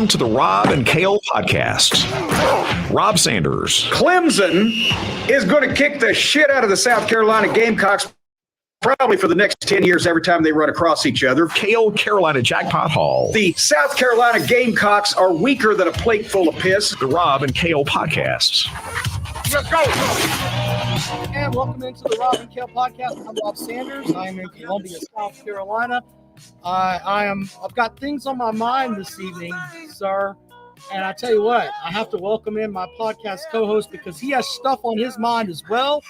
To the Rob and Kale podcast. Rob Sanders. Clemson is going to kick the shit out of the South Carolina Gamecocks probably for the next 10 years every time they run across each other. Kale Carolina Jackpot Hall. The South Carolina Gamecocks are weaker than a plate full of piss. The Rob and Kale podcasts. Let's go. And welcome into the Rob and Kale podcast. I'm Rob Sanders. I am in Columbia, South Carolina. I've got things on my mind this evening, sir. And I tell you what, I have to welcome in my podcast co-host because he has stuff on his mind as well.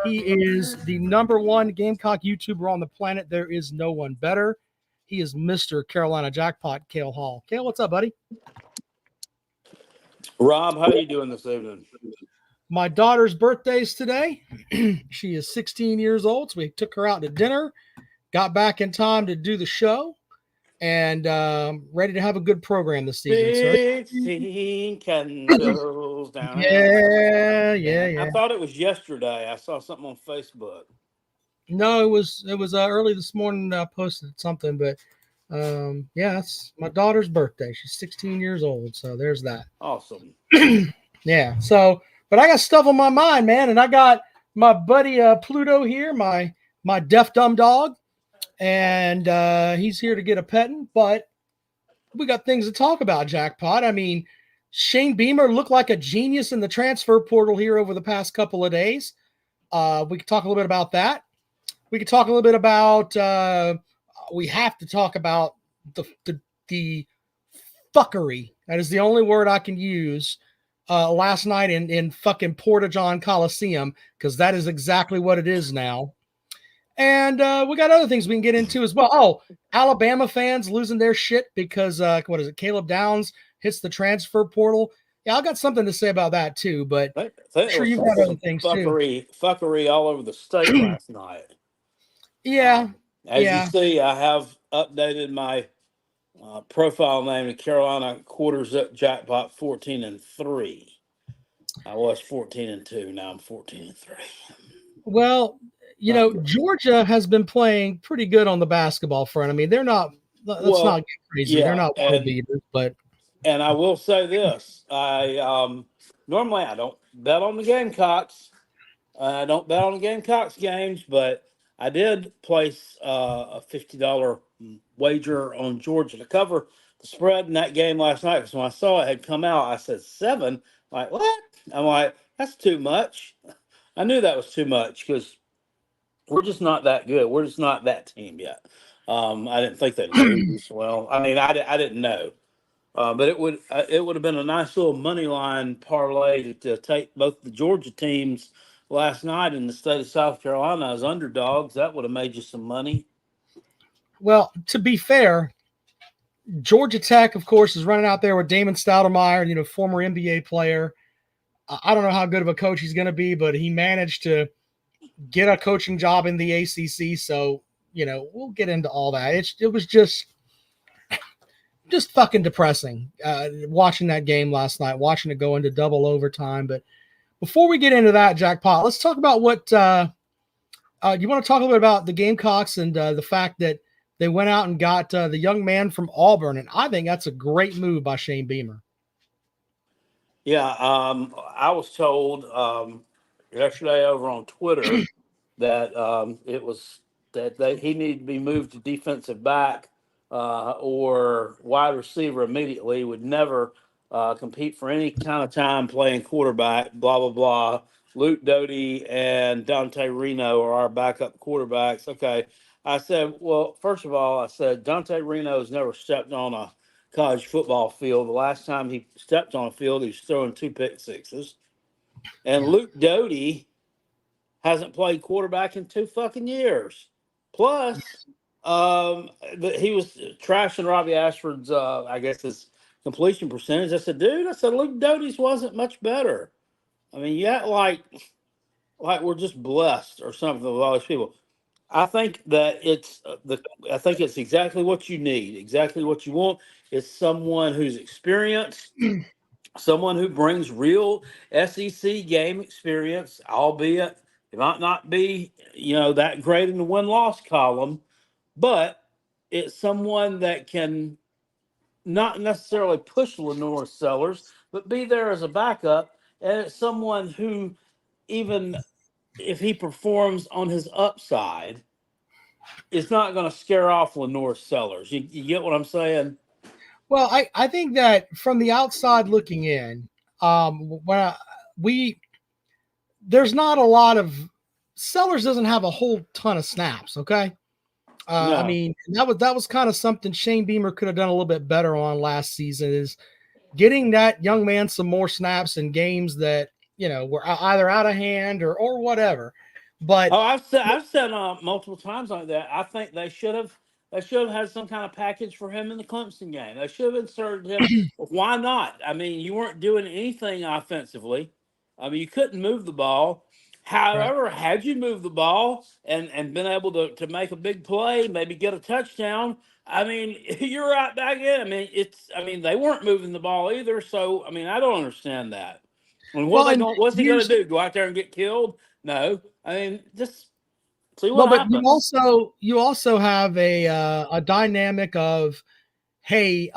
He is the number one Gamecock YouTuber on the planet. There is no one better. He is Mr. Carolina Jackpot, Cale Hall. Cale, what's up, buddy? Rob, how are you doing this evening? My daughter's birthday is today. She is 16 years old, so we took her out to dinner, got back in time to do the show, and ready to have a good program this evening, sir. 16 candles down. Yeah. I thought it was yesterday. I saw something on Facebook. No, it was early this morning. I posted something, but yeah, it's my daughter's birthday. She's 16 years old, so there's that. Awesome. Yeah. So, but I got stuff on my mind, man, and I got my buddy Pluto here, my deaf dumb dog, and he's here to get a petting. But we got things to talk about, Jackpot. I mean, Shane Beamer looked like a genius in the transfer portal here over the past couple of days. We could talk a little bit about that. We could talk a little bit about. We have to talk about the fuckery. That is the only word I can use. Last night in fucking Porta John Coliseum, because that is exactly what it is now. And we got other things we can get into as well. Oh, Alabama fans losing their shit because what is it? Caleb Downs hits the transfer portal. Yeah, I got something to say about that too. But I'm sure you've got other things too. Fuckery all over the state last night. Yeah. As you see, I have updated my profile name to Carolina Quarters Up Jackpot 14-3. I was 14-2. Now I'm 14-3. Well, you know, Georgia has been playing pretty good on the basketball front. I mean, they're not. Let's not get crazy. Yeah, they're not world beaters, but. And I will say this: I normally I don't bet on the Gamecocks. I don't bet on the Gamecocks games, but I did place a $50 wager on Georgia to cover the spread in that game last night. Because when I saw it had come out, I said 7. Like, what? I'm like, that's too much. I knew that was too much because we're just not that good. We're just not that team yet. I didn't think they'd lose. Well, I mean, I didn't know. But it would have been a nice little money line parlay to take both the Georgia teams last night in the state of South Carolina as underdogs. That would have made you some money. Well, to be fair, Georgia Tech, of course, is running out there with Damon Stoudemire, former NBA player. I don't know how good of a coach he's going to be, but he managed to get a coaching job in the ACC. So, we'll get into all that. It was just fucking depressing watching that game last night, watching it go into double overtime. But before we get into that, Jackpot, let's talk about what you want to talk a little bit about the Gamecocks and the fact that they went out and got the young man from Auburn. And I think that's a great move by Shane Beamer. Yeah, I was told yesterday over on Twitter that it was that he needed to be moved to defensive back or wide receiver immediately. Would never compete for any kind of time playing quarterback. Blah blah blah. Luke Doty and Dante Reno are our backup quarterbacks. Okay, I said, well, first of all, Dante Reno has never stepped on a college football field. The last time he stepped on a field, he was throwing 2 pick sixes. And Luke Doty hasn't played quarterback in 2 fucking years. Plus, he was trashing Robbie Ashford's, I guess, his completion percentage. I said, Luke Doty's wasn't much better. I mean, like we're just blessed or something with all these people. I think that I think it's exactly what you need, exactly what you want. It's someone who's experienced, someone who brings real SEC game experience, albeit it might not be, that great in the win-loss column, but it's someone that can not necessarily push Lenore Sellers, but be there as a backup. And it's someone who, even if he performs on his upside, it's not going to scare off Lenore Sellers. You get what I'm saying? Well, I think that from the outside looking in, there's not a lot of Sellers doesn't have a whole ton of snaps. Okay. No. I mean, that was kind of something Shane Beamer could have done a little bit better on last season, is getting that young man some more snaps in games that, were either out of hand or whatever. But I've said multiple times like that. I think they should have had some kind of package for him in the Clemson game. They should have inserted him. Why not? I mean, you weren't doing anything offensively. I mean, you couldn't move the ball. However, had you moved the ball and been able to make a big play, maybe get a touchdown, I mean, you're right back in. I mean, they weren't moving the ball either. So, I mean, I don't understand that. I mean, what's he going to do? Go out there and get killed? No. I mean, just see what but happens. you also have a dynamic of, hey,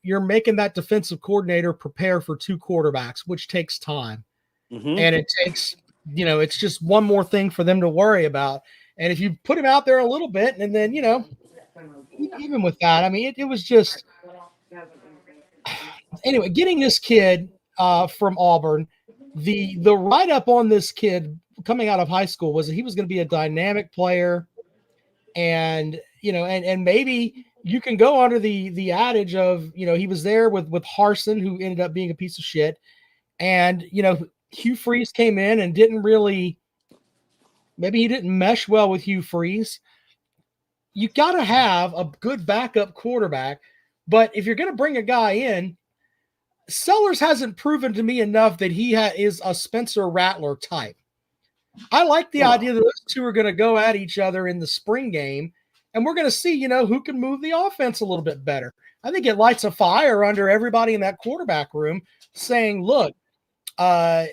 you're making that defensive coordinator prepare for two quarterbacks, which takes time. Mm-hmm. And it takes, it's just one more thing for them to worry about. And if you put him out there a little bit, and then, even with that, I mean, it was just, anyway, getting this kid from Auburn, the write-up on this kid coming out of high school was that he was going to be a dynamic player. And, and maybe you can go under the adage of, he was there with Harsin, who ended up being a piece of shit. And, Hugh Freeze came in and maybe he didn't mesh well with Hugh Freeze. You got to have a good backup quarterback. But if you're going to bring a guy in, Sellers hasn't proven to me enough that he is a Spencer Rattler type. I like the idea that those two are going to go at each other in the spring game, and we're going to see, who can move the offense a little bit better. I think it lights a fire under everybody in that quarterback room saying, look, we're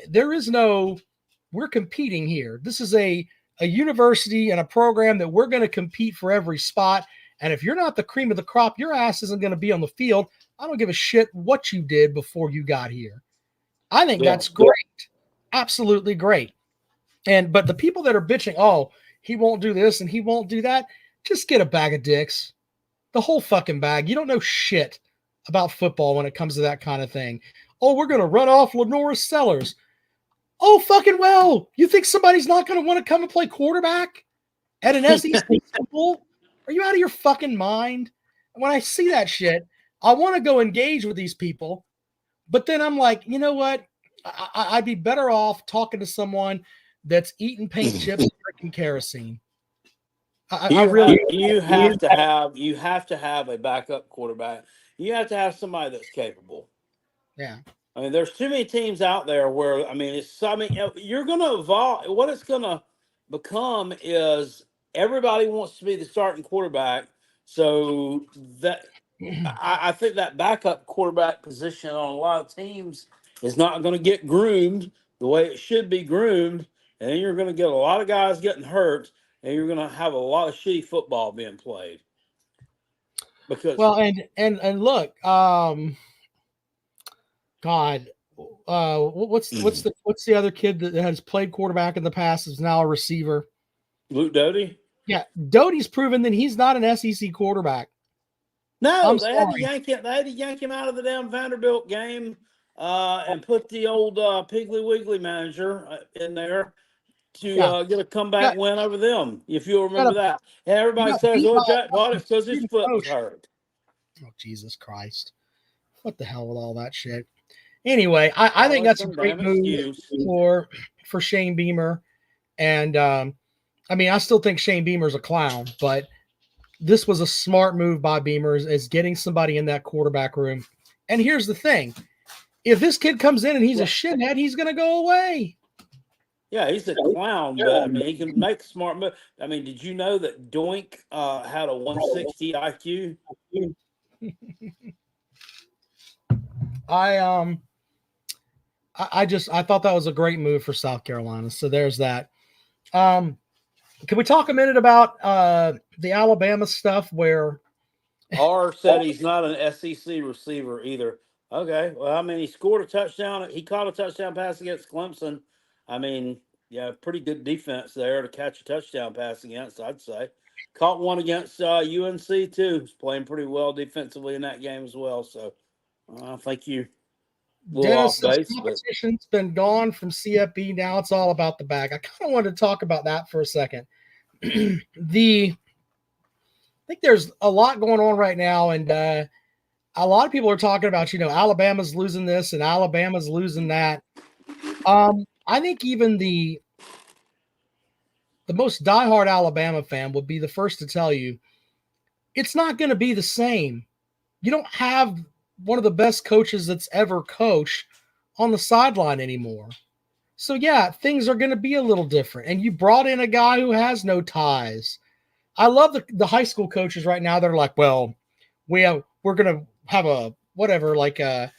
competing here. This is a university and a program that we're going to compete for every spot. And if you're not the cream of the crop, your ass isn't going to be on the field. I don't give a shit what you did before you got here. I think that's great. Absolutely great. But the people that are bitching, oh, he won't do this and he won't do that, just get a bag of dicks. The whole fucking bag. You don't know shit about football when it comes to that kind of thing. Oh, we're going to run off Lenora Sellers. Oh, fucking well. You think somebody's not going to want to come and play quarterback at an SEC school? Are you out of your fucking mind? When I see that shit, I want to go engage with these people. But then I'm like, you know what? I'd be better off talking to someone that's eating paint chips and drinking kerosene. You have to have a backup quarterback. You have to have somebody that's capable. Yeah. I mean, there's too many teams out there where, you're going to evolve. What it's going to become is everybody wants to be the starting quarterback. So that I think that backup quarterback position on a lot of teams is not going to get groomed the way it should be groomed. And then you're going to get a lot of guys getting hurt, and you're going to have a lot of shitty football being played. Because and look, God, what's the other kid that has played quarterback in the past is now a receiver? Luke Doty? Yeah, Doty's proven that he's not an SEC quarterback. No, they had to yank him out of the damn Vanderbilt game and put the old Piggly Wiggly manager in there to get a comeback win over them, if you'll remember that. And everybody says, oh, Jack bought it because his foot was hurt. Oh, Jesus Christ. What the hell with all that shit? Anyway, I think that's a great move for Shane Beamer. And, I still think Shane Beamer's a clown, but this was a smart move by Beamer is getting somebody in that quarterback room. And here's the thing. If this kid comes in and he's a shithead, he's going to go away. Yeah, he's a clown, but he can make smart moves. Did you know that Doink had a 160 IQ? I thought that was a great move for South Carolina. So there's that. Can we talk a minute about the Alabama stuff where R said he's not an SEC receiver either? Okay, well, he scored a touchdown. He caught a touchdown pass against Clemson. Pretty good defense there to catch a touchdown pass against, I'd say. Caught one against UNC too. He's playing pretty well defensively in that game as well. So, thank you. off Dennis's base, but competition's been gone from CFB. Now it's all about the bag. I kind of wanted to talk about that for a second. I think there's a lot going on right now, and a lot of people are talking about, Alabama's losing this and Alabama's losing that. I think even the most diehard Alabama fan would be the first to tell you it's not going to be the same. You don't have one of the best coaches that's ever coached on the sideline anymore. So yeah, things are going to be a little different. And you brought in a guy who has no ties. I love the high school coaches right now. They're like, well, we're going to have a whatever, they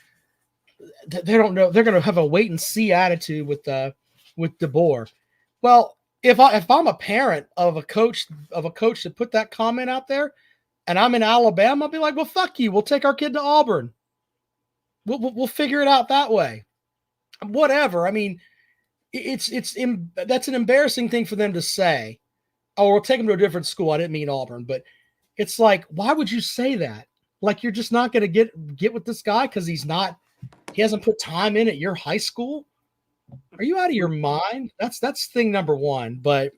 don't know. They're going to have a wait and see attitude with DeBoer. Well, if I'm a parent of a coach that put that comment out there, and I'm in Alabama, I'll be like, well, fuck you. We'll take our kid to Auburn. We'll figure it out that way. Whatever. I mean, that's an embarrassing thing for them to say. Oh, we'll take him to a different school. I didn't mean Auburn, but it's like, why would you say that? Like, you're just not going to get with this guy because he hasn't put time in at your high school. Are you out of your mind? That's thing number one. But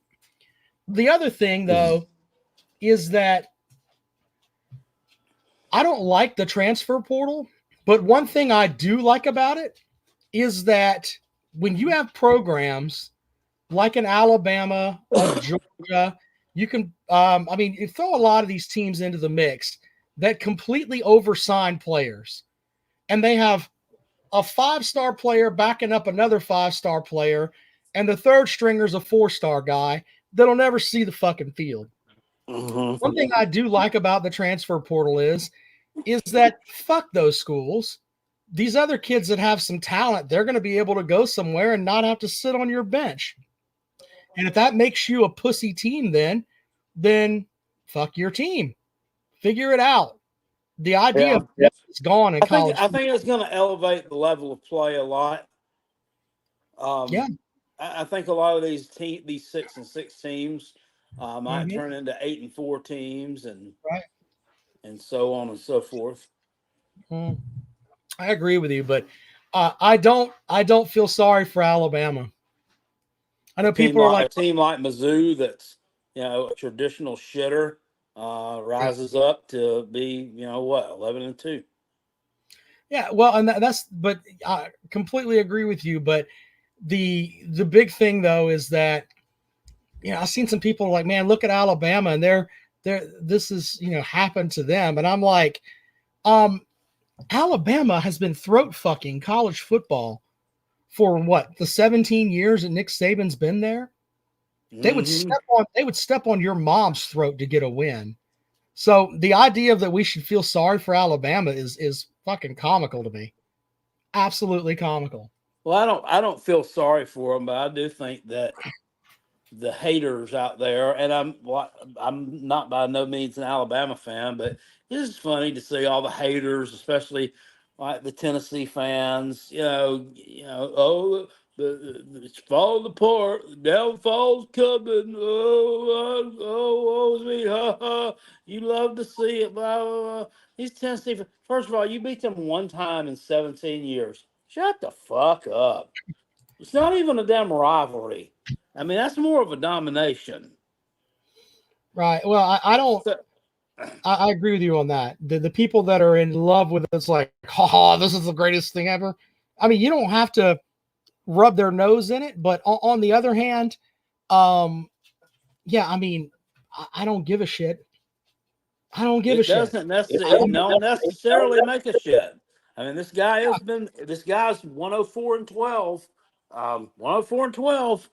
the other thing, though, is that I don't like the transfer portal, but one thing I do like about it is that when you have programs like an Alabama, a Georgia, you can, you throw a lot of these teams into the mix that completely oversign players, and they have a 5-star player backing up another 5-star player, and the third stringer's a 4-star guy that'll never see the fucking field. One thing I do like about the transfer portal is that fuck those schools. These other kids that have some talent, they're going to be able to go somewhere and not have to sit on your bench. And if that makes you a pussy team, then fuck your team. Figure it out. The idea of depth is gone in college. I think it's going to elevate the level of play a lot. Yeah. I think a lot of these 6-6 teams might turn into 8-4 teams, and so on and so forth. I agree with you, but I don't feel sorry for Alabama. I know people are like, a team like Mizzou that's a traditional shitter rises up to be 11-2. Yeah, well, and but I completely agree with you. But the big thing though is that I've seen some people like, man, look at Alabama, and this is happened to them, and I'm like, Alabama has been throat fucking college football for what, the 17 years that Nick Saban's been there. They would step on your mom's throat to get a win. So the idea that we should feel sorry for Alabama is fucking comical to me. Absolutely comical. Well, I don't feel sorry for them, but I do think that the haters out there, and I'm not by no means an Alabama fan, but it's just funny to see all the haters, especially like the Tennessee fans. It's falling apart. The downfall's coming. Oh, me, ha ha. You love to see it. Blah, blah, blah. These Tennessee fans, first of all, you beat them one time in 17 years. Shut the fuck up. It's not even a damn rivalry. I mean, that's more of a domination. Right. Well, I agree with you on that. The people that are in love with it's like, this is the greatest thing ever. I mean, you don't have to rub their nose in it, but on the other hand, I mean, I don't give a shit. I don't give a shit. It don't necessarily make a shit. I mean, this guy's 104-12. 104-12.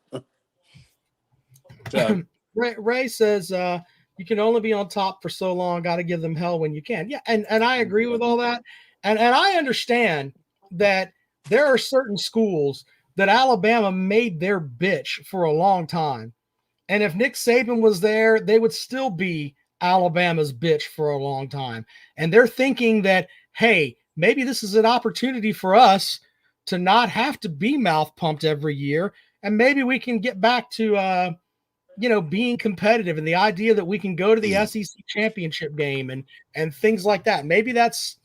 So. Ray says you can only be on top for so long. Got to give them hell when you can. Yeah, and I agree with all that. And I understand that there are certain schools that Alabama made their bitch for a long time. And if Nick Saban was there, they would still be Alabama's bitch for a long time. And they're thinking that, hey, maybe this is an opportunity for us to not have to be mouth pumped every year. And maybe we can get back to, being competitive, and the idea that we can go to the SEC championship game and things like that. Maybe that's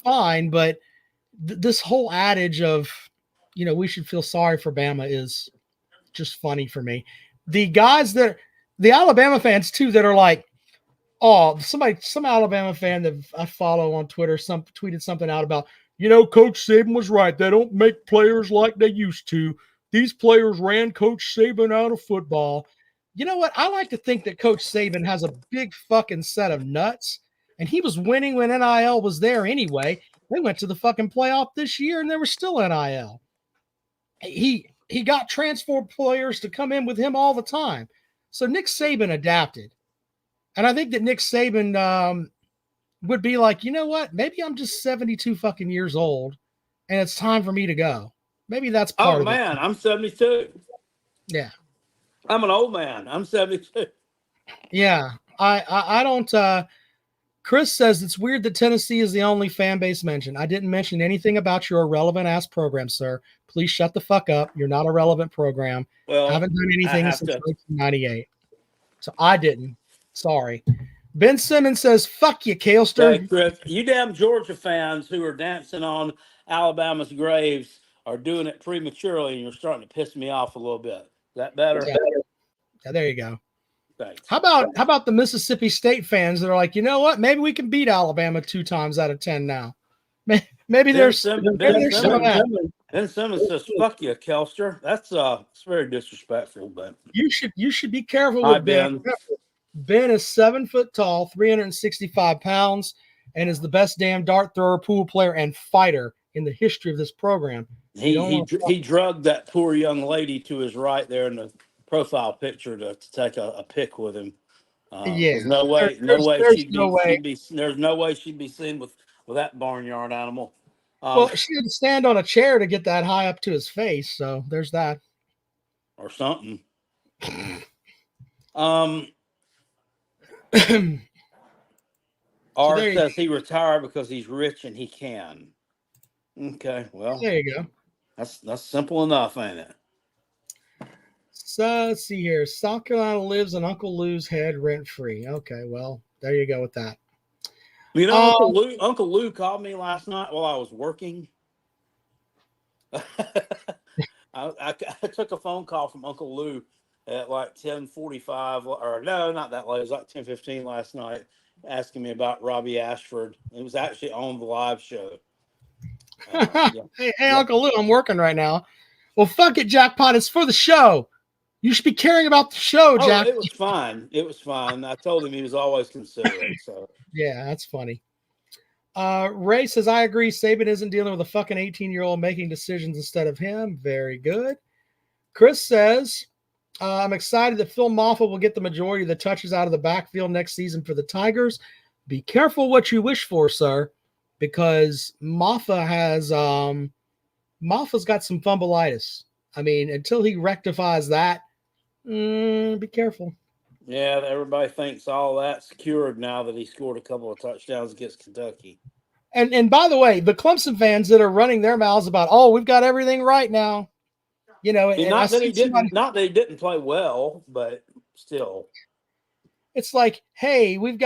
fine, but this whole adage of, we should feel sorry for Bama is just funny for me. The guys the Alabama fans too, that are like, oh, some Alabama fan that I follow on Twitter, tweeted something out about, Coach Saban was right. They don't make players like they used to. These players ran Coach Saban out of football. You know what? I like to think that Coach Saban has a big fucking set of nuts, and he was winning when NIL was there anyway. They went to the fucking playoff this year, and there was still NIL. He got transfer players to come in with him all the time. So Nick Saban adapted. And I think that Nick Saban would be like, you know what? Maybe I'm just 72 fucking years old, and it's time for me to go. Maybe that's part of it. Oh, man, I'm 72. Yeah. I'm an old man. I'm 72. Yeah. I don't Chris says it's weird that Tennessee is the only fan base mentioned. I didn't mention anything about your irrelevant ass program, sir. Please shut the fuck up. You're not a relevant program. Well, Haven't done anything since 1998. So I didn't. Sorry. Ben Simmons says, fuck you, Kalester. Hey, Chris, you damn Georgia fans who are dancing on Alabama's graves are doing it prematurely, and you're starting to piss me off a little bit. Is that better? Yeah, there you go. Thanks. How about the Mississippi State fans that are like, you know what? Maybe we can beat Alabama 2 times out of 10 now. Maybe there's some of that. Ben Simmons says, "Fuck you, Kelster." That's it's very disrespectful. But you should be careful with Ben. Ben is 7 foot tall, 365 pounds, and is the best damn dart thrower, pool player, and fighter in the history of this program. He drugged that poor young lady to his right there in the profile picture to take a pic with him. There's no way she'd be seen with that barnyard animal. Well, she didn't stand on a chair to get that high up to his face, so there's that. Or something. R says he retired because he's rich and he can. Okay, well, there you go. That's simple enough, ain't it? So let's see here. South Carolina lives in Uncle Lou's head rent free. Okay, well, there you go with that. You know, Uncle Lou called me last night while I was working. I took a phone call from Uncle Lou at like 10:45, or no, not that late. It was like 10:15 last night, asking me about Robbie Ashford. It was actually on the live show. Hey, Uncle Lou, I'm working right now. Well, fuck it, Jackpot. It's for the show. You should be caring about the show, Jack. It was fine. It was fine. I told him he was always considerate. So yeah, that's funny. Ray says, I agree. Saban isn't dealing with a fucking 18-year-old making decisions instead of him. Very good. Chris says, I'm excited that Phil Maffa will get the majority of the touches out of the backfield next season for the Tigers. Be careful what you wish for, sir, because Maffa's got some fumbleitis. I mean, until he rectifies that, be careful. Yeah, everybody thinks all that's cured now that he scored a couple of touchdowns against Kentucky. And by the way, the Clemson fans that are running their mouths about, oh, we've got everything right now, you know, not that he didn't play well, but still, it's like, hey, we've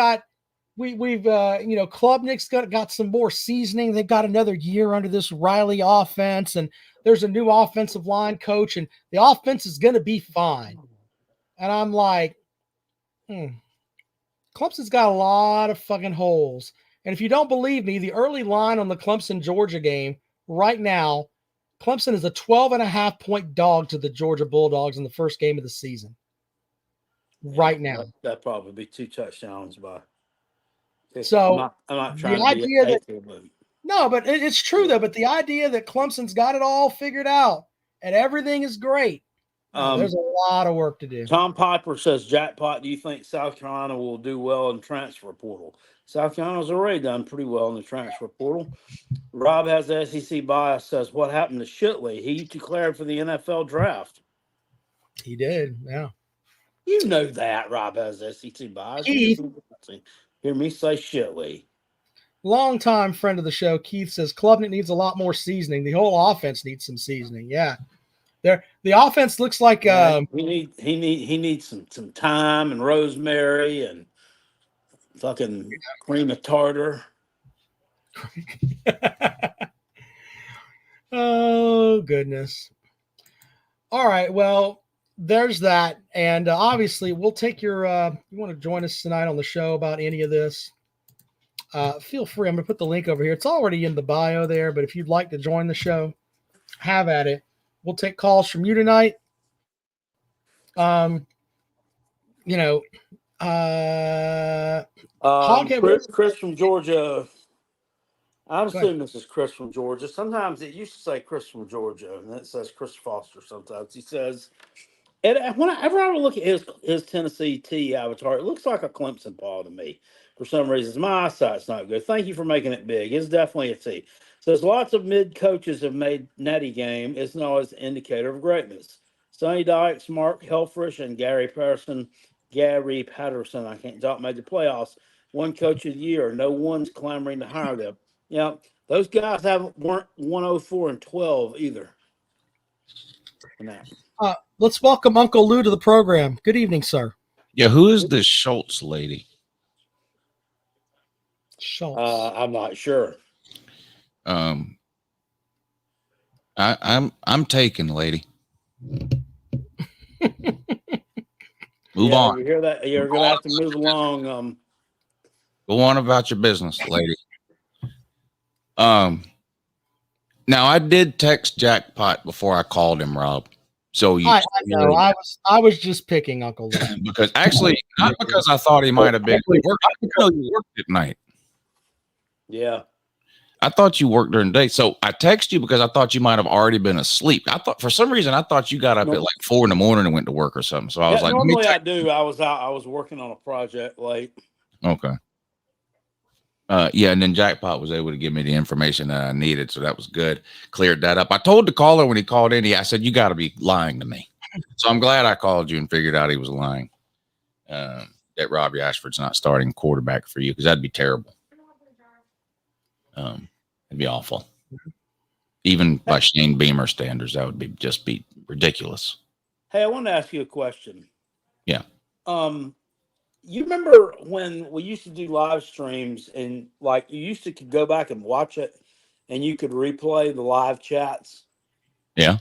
Klubnik's got some more seasoning. They've got another year under this Riley offense, and there's a new offensive line coach, and the offense is going to be fine. And I'm like, Clemson's got a lot of fucking holes. And if you don't believe me, the early line on the Clemson-Georgia game right now, Clemson is a 12.5-point dog to the Georgia Bulldogs in the first game of the season. Right now. That'd probably be 2 touchdowns by. So I'm not trying to be hateful, but no, but it's true though. But the idea that Clemson's got it all figured out and everything is great. There's a lot of work to do. Tom Piper says, Jackpot, do you think South Carolina will do well in transfer portal? South Carolina's already done pretty well in the transfer portal. Rob has the SEC bias, says, what happened to Shitley? He declared for the NFL draft. He did, yeah. You know that Rob has SEC bias. Keith, hear me say Shitley. Longtime friend of the show, Keith says, Klubnik needs a lot more seasoning. The whole offense needs some seasoning, yeah. The offense looks like he needs some thyme and rosemary and fucking cream of tartar. Oh, goodness. All right. Well, there's that. And obviously, we'll take your, you want to join us tonight on the show about any of this, feel free. I'm going to put the link over here. It's already in the bio there, but if you'd like to join the show, have at it. We'll take calls from you tonight. You know, Chris from Georgia. I'm assuming this is Chris from Georgia. Sometimes it used to say Chris from Georgia, and it says Chris Foster sometimes. He says, and whenever I look at his Tennessee T avatar, it looks like a Clemson paw to me. For some reasons, my eyesight's not good. Thank you for making it big. It's definitely a T. Says lots of mid coaches have made Natty game. It's not always an indicator of greatness. Sonny Dykes, Mark Helfrich, and Gary Patterson, I can't talk, made the playoffs. One coach of the year. No one's clamoring to hire them. Yeah, those guys weren't 104 and 12 either. Let's welcome Uncle Lou to the program. Good evening, sir. Yeah, who is this Schultz lady? Schultz. I'm not sure. I'm taken, lady. Move on. You hear that? You're gonna have to move along. Go on about your business, lady. Now I did text Jackpot before I called him, Rob. So I know. I was just picking Uncle Lou. Because actually, not because I thought he might have been working. I didn't know you worked at night. Yeah. I thought you worked during the day. So I texted you because I thought you might have already been asleep. I thought for some reason I thought you got up at like 4 a.m. and went to work or something. So I was like, normally I do. I was working on a project late. Okay. Yeah, and then Jackpot was able to give me the information that I needed, so that was good. Cleared that up. I told the caller when he called in, I said, you got to be lying to me. So I'm glad I called you and figured out he was lying. That Robbie Ashford's not starting quarterback for you, because that'd be terrible. It'd be awful. Even by Shane Beamer standards, that would be ridiculous. Hey, I want to ask you a question. Yeah. You remember when we used to do live streams and like you used to could go back and watch it and you could replay the live chats? Yeah.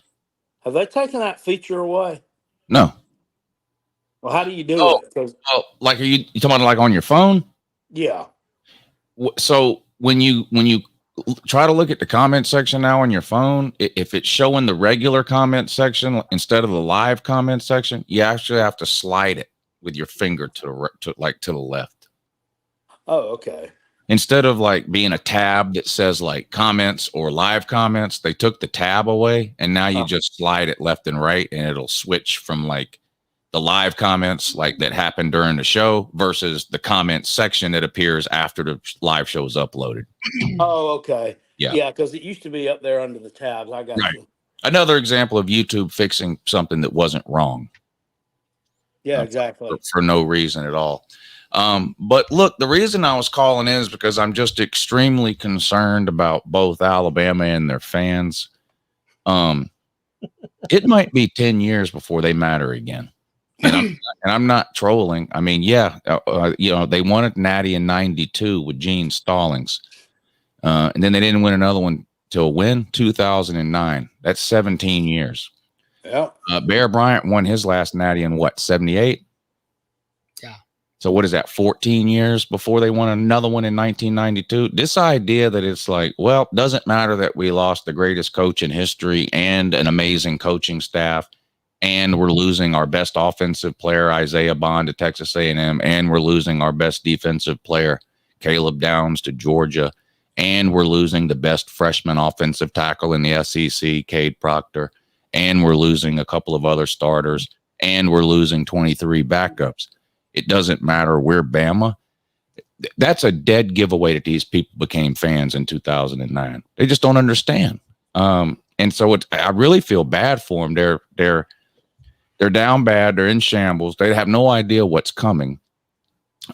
Have they taken that feature away? No. Well, how do you do it? Like are you talking about like on your phone? Yeah. So when you try to look at the comment section now on your phone, if it's showing the regular comment section instead of the live comment section, you actually have to slide it with your finger to the left. Oh, okay. Instead of like being a tab that says like comments or live comments, they took the tab away and now you just slide it left and right and it'll switch from like the live comments like that happened during the show versus the comment section that appears after the live show is uploaded. Oh, okay. Yeah. Yeah, because it used to be up there under the tabs. I got you. Another example of YouTube fixing something that wasn't wrong. Yeah, exactly. For no reason at all. But look, the reason I was calling in is because I'm just extremely concerned about both Alabama and their fans. It might be 10 years before they matter again. And I'm not trolling. I mean, yeah, they won at Natty in 92 with Gene Stallings. And then they didn't win another one till 2009. That's 17 years. Yeah. Bear Bryant won his last Natty in 78? Yeah. So what is that, 14 years before they won another one in 1992? This idea that it's like, well, doesn't matter that we lost the greatest coach in history and an amazing coaching staff, and we're losing our best offensive player, Isaiah Bond, to Texas A&M, and we're losing our best defensive player, Caleb Downs, to Georgia, and we're losing the best freshman offensive tackle in the SEC, Cade Proctor, and we're losing a couple of other starters, and we're losing 23 backups. It doesn't matter. We're Bama. That's a dead giveaway that these people became fans in 2009. They just don't understand. And so I really feel bad for them. They're down bad. They're in shambles. They have no idea what's coming.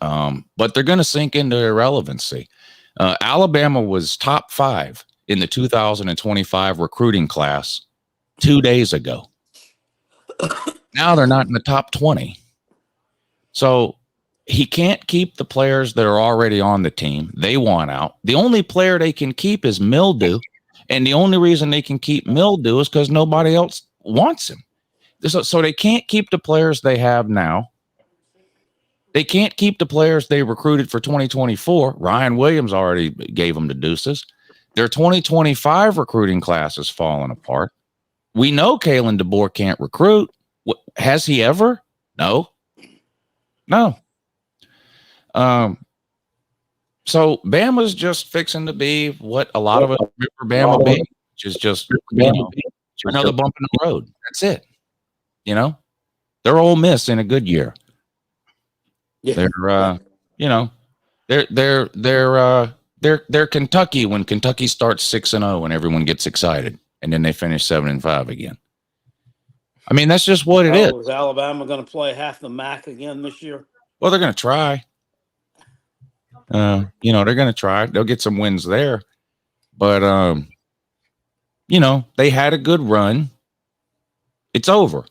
But they're going to sink into irrelevancy. Alabama was top 5 in the 2025 recruiting class 2 days ago. Now they're not in the top 20. So he can't keep the players that are already on the team. They want out. The only player they can keep is Mildew. And the only reason they can keep Mildew is because nobody else wants him. So they can't keep the players they have now. They can't keep the players they recruited for 2024. Ryan Williams already gave them the deuces. Their 2025 recruiting class is falling apart. We know Kalen DeBoer can't recruit. Has he ever? No. So Bama's just fixing to be what a lot of us remember Bama being, which is just another bump in the road. That's it. They're Ole Miss in a good year. Yeah. They're Kentucky when Kentucky starts 6-0 and everyone gets excited, and then they finish 7-5 again. I mean, that's just what it is. Is Alabama going to play half the MAC again this year? Well, they're going to try. They're going to try. They'll get some wins there, but they had a good run. It's over.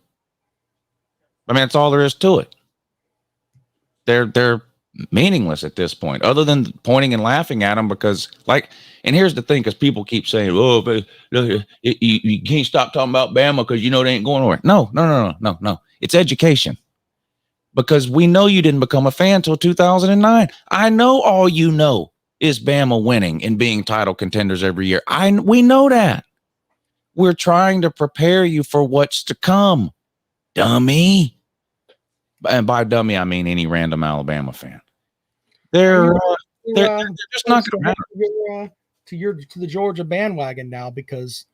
I mean, that's all there is to it. They're meaningless at this point, other than pointing and laughing at them because, and here's the thing, because people keep saying, "Oh, but you can't stop talking about Bama because they ain't going nowhere." No. It's education. Because we know you didn't become a fan until 2009. I know all you know is Bama winning and being title contenders every year. We know that. We're trying to prepare you for what's to come, dummy. And by dummy, I mean any random Alabama fan. They're just not going to matter. To the Georgia bandwagon now because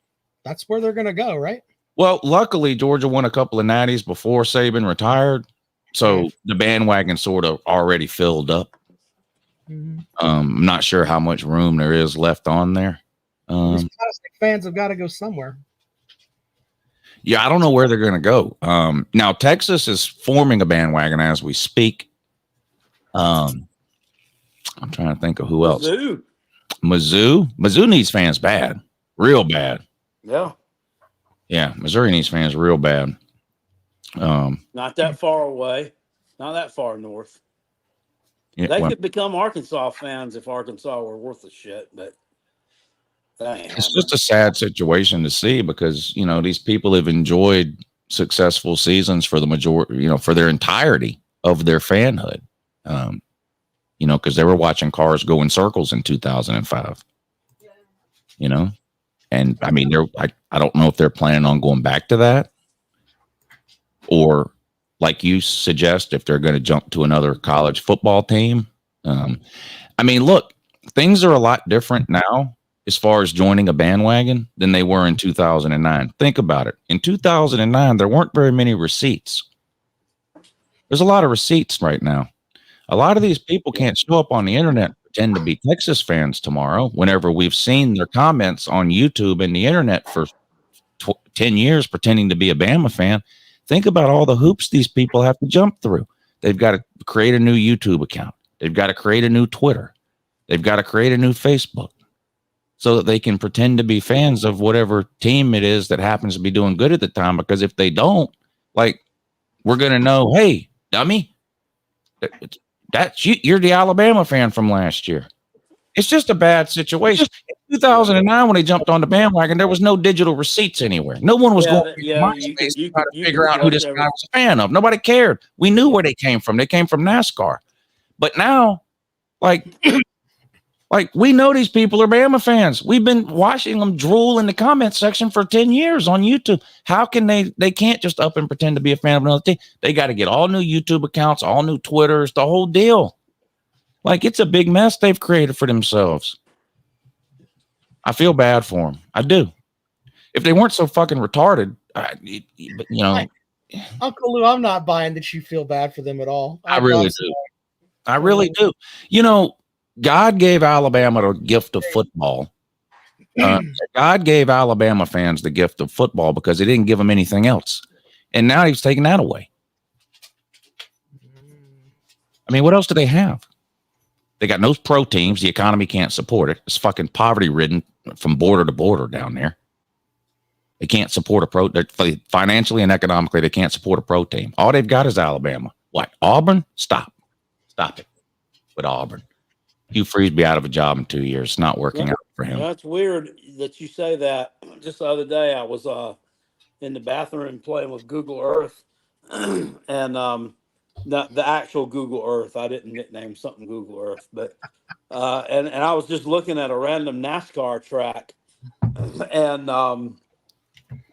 that's where they're going to go, right? Well, luckily, Georgia won a couple of natties before Saban retired. So the bandwagon sort of already filled up. Mm-hmm. I'm not sure how much room there is left on there. These plastic fans have got to go somewhere. Yeah, I don't know where they're going to go. Now, Texas is forming a bandwagon as we speak. I'm trying to think of who else. Mizzou needs fans bad. Real bad. Yeah, Missouri needs fans real bad. Not that far away, not that far north. Yeah, they could become Arkansas fans if Arkansas were worth a shit, but it's just a sad situation to see because these people have enjoyed successful seasons for the majority, for their entirety of their fanhood. Because they were watching cars go in circles in 2005. And I mean, I don't know if they're planning on going back to that. Or like you suggest, if they're going to jump to another college football team. I mean, look, things are a lot different now as far as joining a bandwagon than they were in 2009. Think about it. In 2009, there weren't very many receipts. There's a lot of receipts right now. A lot of these people can't show up on the internet and pretend to be Texas fans tomorrow whenever we've seen their comments on YouTube and the internet for 10 years pretending to be a Bama fan. Think about all the hoops these people have to jump through. They've got to create a new YouTube account. They've got to create a new Twitter. They've got to create a new Facebook so that they can pretend to be fans of whatever team it is that happens to be doing good at the time. Because if they don't, we're going to know, hey, dummy, you're the Alabama fan from last year. It's just a bad situation. In 2009, when they jumped on the bandwagon, there was no digital receipts anywhere. No one was going to MySpace to try to figure out who this guy was a fan of. Nobody cared. We knew where they came from. They came from NASCAR. But now, we know these people are Bama fans. We've been watching them drool in the comment section for 10 years on YouTube. How can they can't just up and pretend to be a fan of another team. They got to get all new YouTube accounts, all new Twitters, the whole deal. It's a big mess they've created for themselves. I feel bad for them. I do. If they weren't so fucking retarded, Uncle Lou, I'm not buying that you feel bad for them at all. I really do. I really do. God gave Alabama the gift of football. God gave Alabama fans the gift of football because he didn't give them anything else. And now he's taking that away. I mean, what else do they have? They got no pro teams. The economy can't support it. It's fucking poverty ridden from border to border down there. They can't support a pro. Financially and economically, they can't support a pro team. All they've got is Alabama. What? Auburn? Stop it with Auburn. Hugh Freeze be out of a job in 2 years. It's not working out. for him. That's weird that you say that. Just the other day, I was in the bathroom playing with Google Earth, and not the actual Google Earth. I didn't nickname something Google Earth, but and I was just looking at a random NASCAR track, and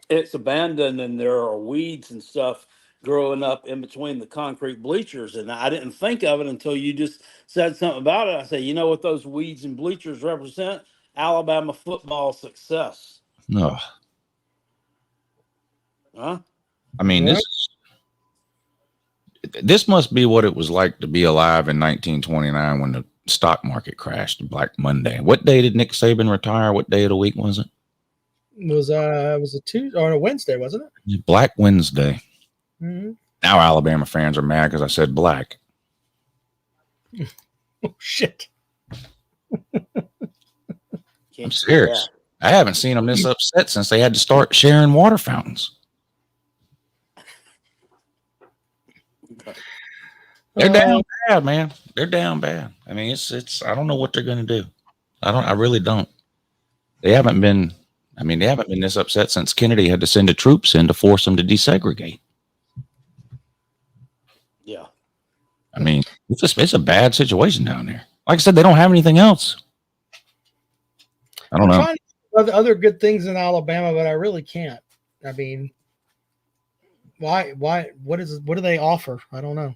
it's abandoned, and there are weeds and stuff growing up in between the concrete bleachers. And I didn't think of it until you just said something about it. I said, you know what those weeds and bleachers represent? Alabama football success. No, Huh? I mean this must be what it was like to be alive in 1929 when the stock market crashed, Black Monday. What day did Nick Saban retire? What day of the week was it? It was a Tuesday or a Wednesday, wasn't it? Black Wednesday. Mm-hmm. Now Alabama fans are mad because I said black. Oh shit! I'm serious. I haven't seen them this upset since they had to start sharing water fountains. They're down bad, man. They're down bad. I mean, it's. I don't know what they're going to do. I really don't. They haven't been this upset since Kennedy had to send the troops in to force them to desegregate. Yeah. I mean, it's a bad situation down there. Like I said, they don't have anything else. I don't know. I'm trying to think of other good things in Alabama, but I really can't. I mean, why? What do they offer? I don't know.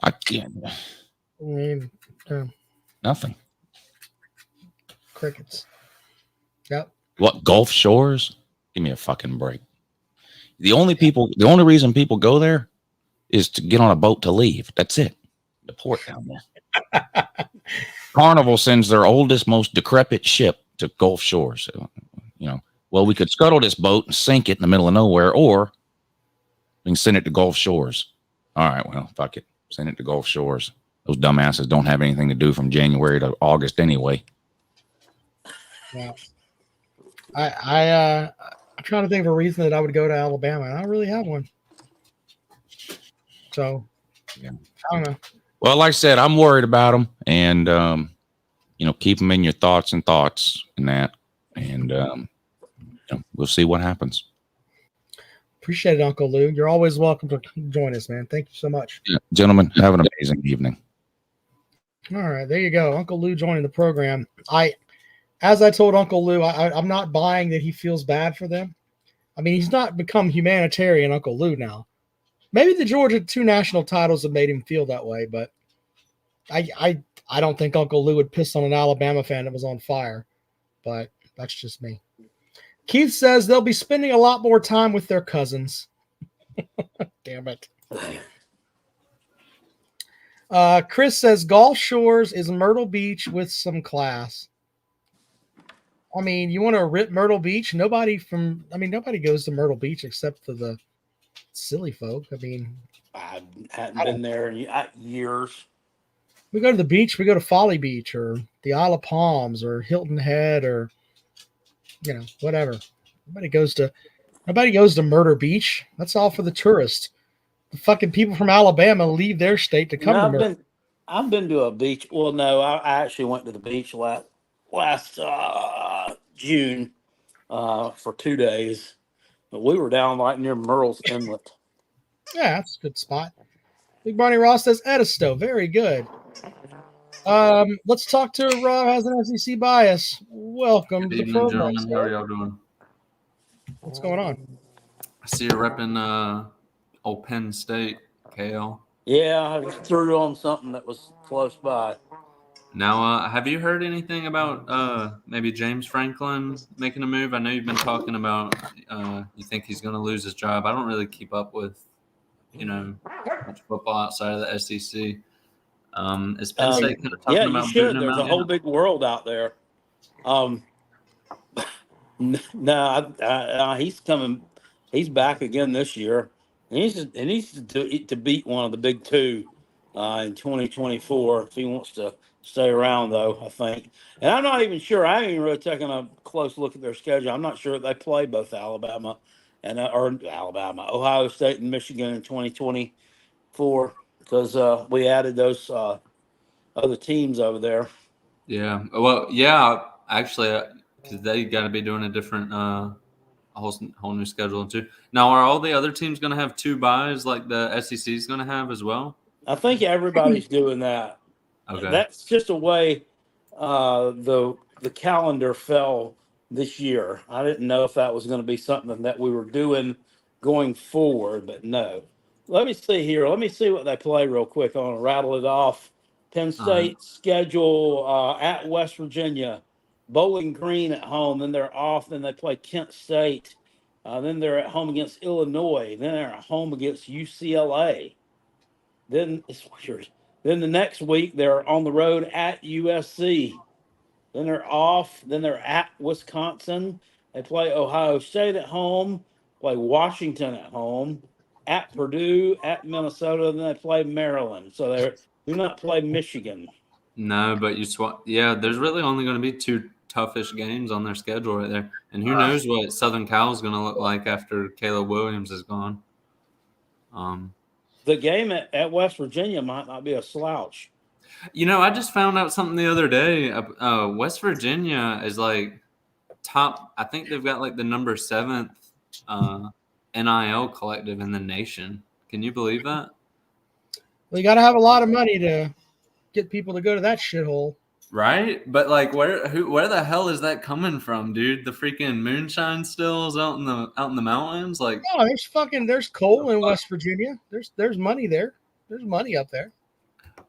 I can't. I mean, Nothing. crickets. Yep. What, Gulf Shores? Give me a fucking break. The only reason people go there is to get on a boat to leave. That's it. The port down there. Carnival sends their oldest, most decrepit ship to Gulf Shores. So, well, we could scuttle this boat and sink it in the middle of nowhere, or we can send it to Gulf Shores. All right, well, fuck it. Send it to Gulf Shores. Those dumbasses don't have anything to do from January to August anyway. Yeah. I'm trying to think of a reason that I would go to Alabama. I don't really have one. So, yeah, I don't know. Well, like I said, I'm worried about them, and keep them in your thoughts and that, and we'll see what happens. Appreciate it, Uncle Lou. You're always welcome to join us, man. Thank you so much. Yeah, gentlemen, have an amazing evening. All right, there you go. Uncle Lou joining the program. As I told Uncle Lou, I'm not buying that he feels bad for them. I mean, he's not become humanitarian Uncle Lou now. Maybe the Georgia 2 national titles have made him feel that way, but I don't think Uncle Lou would piss on an Alabama fan that was on fire. But that's just me. Keith says they'll be spending a lot more time with their cousins. Damn it. Chris says Gulf Shores is Myrtle Beach with some class. I mean, you want to rip Myrtle Beach? Nobody goes to Myrtle Beach except for the silly folk. I mean, I hadn't been there in years. We go to the beach. We go to Folly Beach or the Isle of Palms or Hilton Head or, whatever. Nobody goes to Murder Beach. That's all for the tourists. The fucking people from Alabama leave their state to come to Murder. I've been to a beach. Well, no, I actually went to the beach last June for 2 days. But we were down right near Murrell's Inlet. Yeah, that's a good spot. Big Barney Ross says Edisto. Very good. Let's talk to Rob has an SEC bias. Welcome Good to the evening, program. gentlemen. How are y'all doing? What's going on? I see you're repping old Penn State, KL. Yeah, I just threw on something that was close by. Now, have you heard anything about maybe James Franklin making a move? I know you've been talking about you think he's going to lose his job. I don't really keep up with, much football outside of the SEC. Is Penn State kind of talking about booting him out? There's a whole big world out there. No, he's coming. He's back again this year. He needs to beat one of the big two in 2024 if he wants to stay around, though, I think. And I'm not even sure. I ain't really taking a close look at their schedule. I'm not sure if they play both Ohio State and Michigan in 2024 because we added those other teams over there. Yeah. Well, yeah. Actually, because they got to be doing a different whole new schedule too. Now, are all the other teams going to have 2 byes like the SEC is going to have as well? I think everybody's doing that. Okay. That's just a way the calendar fell this year. I didn't know if that was going to be something that we were doing going forward, but no. Let me see here. Let me see what they play real quick. I want to rattle it off. Penn State schedule at West Virginia, Bowling Green at home. Then they're off. Then they play Kent State. Then they're at home against Illinois. Then they're at home against UCLA. Then it's weird. Then the next week they're on the road at USC. Then they're off. Then they're at Wisconsin. They play Ohio State at home. Play Washington at home. At Purdue. At Minnesota. Then they play Maryland. So they do not play Michigan. No, but you swap. Yeah, there's really only going to be 2 toughish games on their schedule right there, and who knows what Southern Cal is going to look like after Caleb Williams is gone. The game at West Virginia might not be a slouch. You know, I just found out something the other day. West Virginia is like top. I think they've got like the number 7th NIL collective in the nation. Can you believe that? Well, you got to have a lot of money to get people to go to that shithole. Right? But like where the hell is that coming from, dude? The freaking moonshine stills out in the mountains? Like No, there's coal in West Virginia. There's money there. There's money up there.